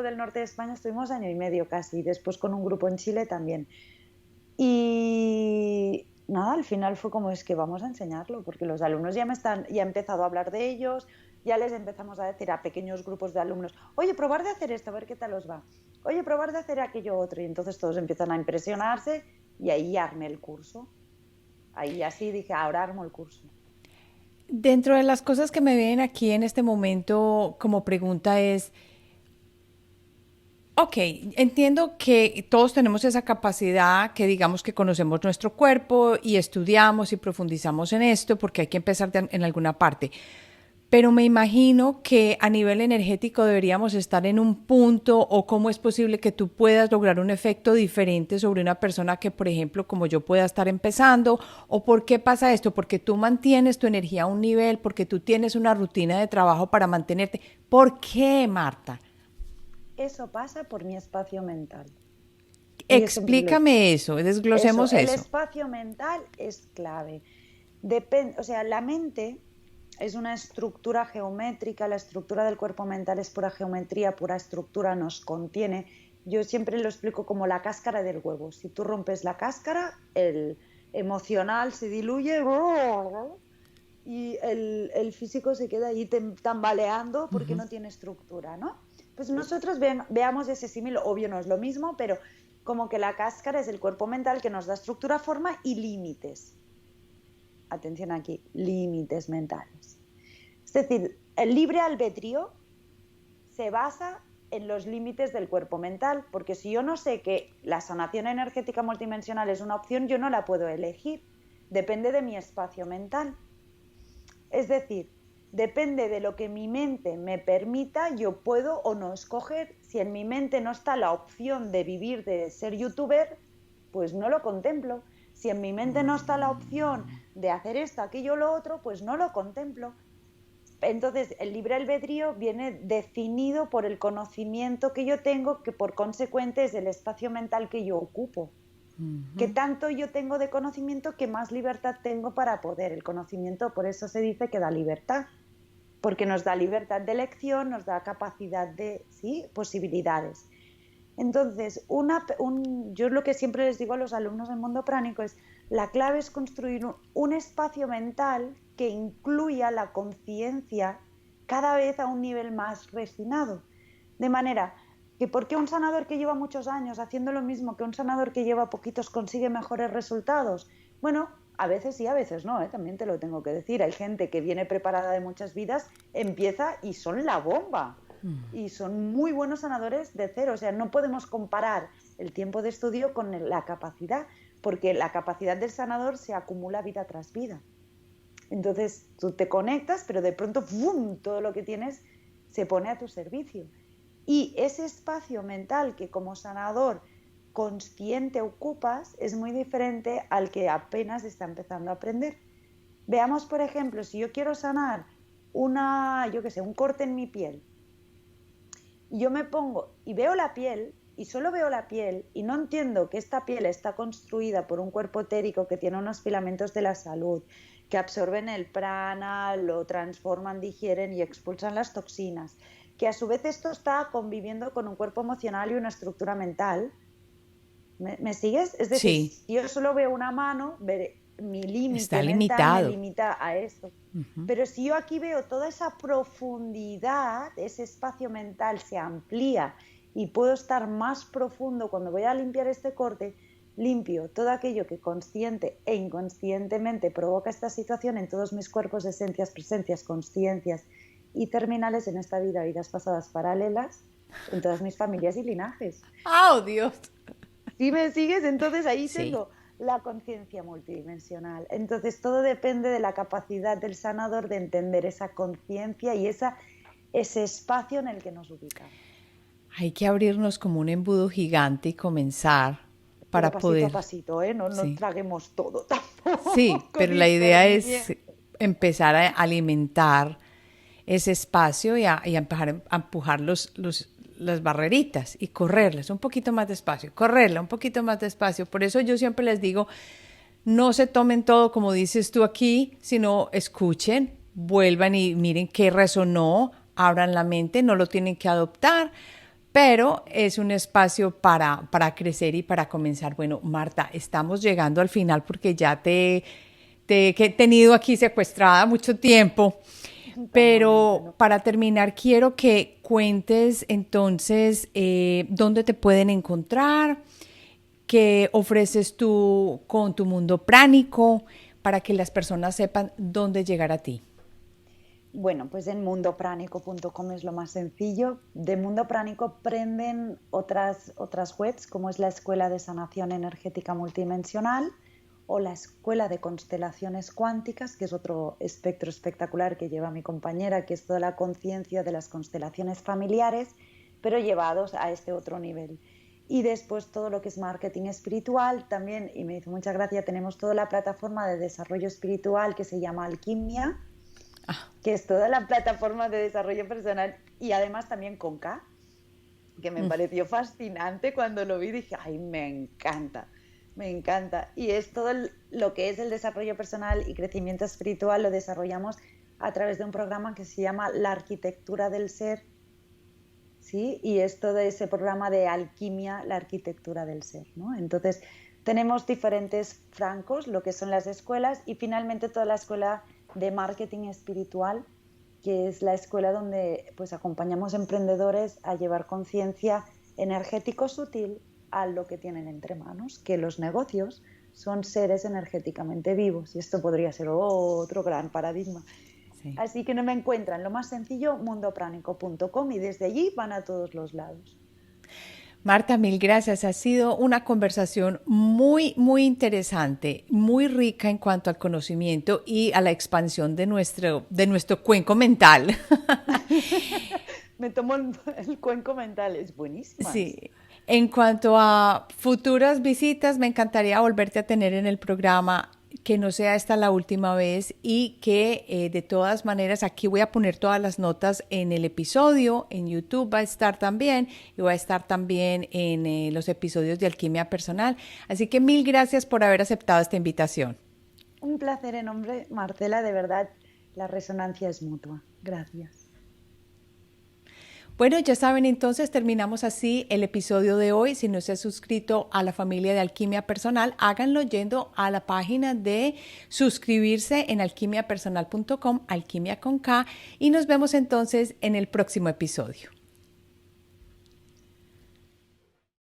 del norte de España estuvimos año y medio casi, y después con un grupo en Chile también. Y nada, al final fue como, es que vamos a enseñarlo, porque los alumnos ya he empezado a hablar de ellos, ya les empezamos a decir a pequeños grupos de alumnos, oye, probar de hacer esto, a ver qué tal os va, oye, probar de hacer aquello otro, y entonces todos empiezan a impresionarse y ahí armé el curso. Ahí así dije, ahora armo el curso. dentro de las cosas que me vienen aquí en este momento como pregunta es, ok, entiendo que todos tenemos esa capacidad, que digamos que conocemos nuestro cuerpo y estudiamos y profundizamos en esto porque hay que empezar en alguna parte. Pero me imagino que a nivel energético deberíamos estar en un punto, o cómo es posible que tú puedas lograr un efecto diferente sobre una persona que, por ejemplo, como yo pueda estar empezando, o por qué pasa esto, porque tú mantienes tu energía a un nivel, porque tú tienes una rutina de trabajo para mantenerte. ¿Por qué, Marta? Eso pasa por mi espacio mental. Y yo siempre lo... Explícame eso, Eso, desglosemos el eso. espacio mental es clave. O sea, la mente es una estructura geométrica, la estructura del cuerpo mental es pura geometría, pura estructura, nos contiene. Yo siempre lo explico como la cáscara del huevo. Si tú rompes la cáscara, el emocional se diluye y el físico se queda ahí tambaleando porque no tiene estructura, ¿no? Pues nosotros veamos ese símil, obvio no es lo mismo, pero como que la cáscara es el cuerpo mental que nos da estructura, forma y límites. Atención aquí, límites mentales. Es decir, el libre albedrío se basa en los límites del cuerpo mental, porque si yo no sé que la sanación energética multidimensional es una opción, yo no la puedo elegir. Depende de mi espacio mental. Es decir, depende de lo que mi mente me permita, yo puedo o no escoger. Si en mi mente no está la opción de vivir de ser youtuber, pues no lo contemplo. Si en mi mente no está la opción de hacer esto, aquello, lo otro, pues no lo contemplo. Entonces, el libre albedrío viene definido por el conocimiento que yo tengo, que por consecuente es el espacio mental que yo ocupo. Que tanto yo tengo de conocimiento, que más libertad tengo para poder. El conocimiento, por eso se dice que da libertad, porque nos da libertad de elección, nos da capacidad de, sí, posibilidades. Entonces, yo lo que siempre les digo a los alumnos del mundo pránico es, la clave es construir un espacio mental que incluya la conciencia cada vez a un nivel más refinado. De manera que, ¿por qué un sanador que lleva muchos años haciendo lo mismo que un sanador que lleva poquitos consigue mejores resultados? Bueno, a veces sí, a veces no, también te lo tengo que decir. Hay gente que viene preparada de muchas vidas, empieza y son la bomba. Y son muy buenos sanadores de cero. O sea, no podemos comparar el tiempo de estudio con la capacidad, porque la capacidad del sanador se acumula vida tras vida. Entonces tú te conectas, pero de pronto ¡fum!, todo lo que tienes se pone a tu servicio. Y ese espacio mental que como sanador consciente ocupas es muy diferente al que apenas está empezando a aprender. Veamos, por ejemplo, si yo quiero sanar un corte en mi piel, y yo me pongo y veo la piel, y solo veo la piel, y no entiendo que esta piel está construida por un cuerpo etérico que tiene unos filamentos de la salud, que absorben el prana, lo transforman, digieren y expulsan las toxinas. Que a su vez esto está conviviendo con un cuerpo emocional y una estructura mental. ¿Me sigues? Es decir, Sí, si yo solo veo una mano, mi está límite mental me limitado. limita a esto. Pero si yo aquí veo toda esa profundidad, ese espacio mental se amplía y puedo estar más profundo cuando voy a limpiar este corte, limpio todo aquello que consciente e inconscientemente provoca esta situación en todos mis cuerpos, esencias, presencias, consciencias y terminales en esta vida, vidas pasadas paralelas, en todas mis familias y linajes. ¡Oh, Dios! ¿Sí me sigues? Entonces ahí Sí. tengo la conciencia multidimensional. Entonces todo depende de la capacidad del sanador de entender esa conciencia y ese espacio en el que nos ubicamos. Hay que abrirnos como un embudo gigante y comenzar Pero para pasito a poder, pasito, ¿eh? No nos sí. traguemos todo Sí, tampoco, pero la idea es discernimiento. empezar a alimentar ese espacio y a empujar las barreritas y correrlas un poquito más despacio, correrla un poquito más despacio. Por eso yo siempre les digo, no se tomen todo como dices tú aquí, sino escuchen, vuelvan y miren qué resonó, abran la mente, no lo tienen que adoptar, pero es un espacio para crecer y para comenzar. Bueno, Marta, estamos llegando al final porque ya te he tenido aquí secuestrada mucho tiempo. Tan bonita, Pero ¿no? para terminar, quiero que cuentes entonces dónde te pueden encontrar, qué ofreces tú con tu mundo pránico, para que las personas sepan dónde llegar a ti. Bueno, pues en mundopránico.com es lo más sencillo. De Mundo Pránico prenden otras webs, como es la Escuela de Sanación Energética Multidimensional o la Escuela de Constelaciones Cuánticas, que es otro espectro espectacular que lleva mi compañera, que es toda la conciencia de las constelaciones familiares, pero llevados a este otro nivel. Y después todo lo que es marketing espiritual también, y me hizo mucha gracia, tenemos toda la plataforma de desarrollo espiritual que se llama Alquimia, que es toda la plataforma de desarrollo personal y además también con K, que me pareció fascinante cuando lo vi, dije, ay, me encanta, me encanta. Y es todo lo que es el desarrollo personal y crecimiento espiritual lo desarrollamos a través de un programa que se llama La Arquitectura del Ser, ¿sí? Y es todo ese programa de alquimia, la arquitectura del ser, ¿no? Entonces, tenemos diferentes francos, lo que son las escuelas, y finalmente toda la escuela de marketing espiritual, que es la escuela donde pues acompañamos emprendedores a llevar conciencia energético sutil a lo que tienen entre manos, que los negocios son seres energéticamente vivos, y esto podría ser otro gran paradigma. Sí. Así que no me encuentran, lo más sencillo, mundopránico.com, y desde allí van a todos los lados. Marta, mil gracias. Ha sido una conversación muy, muy interesante, muy rica en cuanto al conocimiento y a la expansión de nuestro cuenco mental. Me tomo el cuenco mental, es buenísima esa. Sí. En cuanto a futuras visitas, me encantaría volverte a tener en el programa, que no sea esta la última vez y que de todas maneras aquí voy a poner todas las notas en el episodio, en YouTube va a estar también y va a estar también en los episodios de Alquimia Personal. Así que mil gracias por haber aceptado esta invitación. Un placer enorme, Marcela, de verdad, la resonancia es mutua. Gracias. Bueno, ya saben, entonces terminamos así el episodio de hoy. Si no se ha suscrito a la familia de Alquimia Personal, háganlo yendo a la página de suscribirse en alquimiapersonal.com, alquimia con K, y nos vemos entonces en el próximo episodio.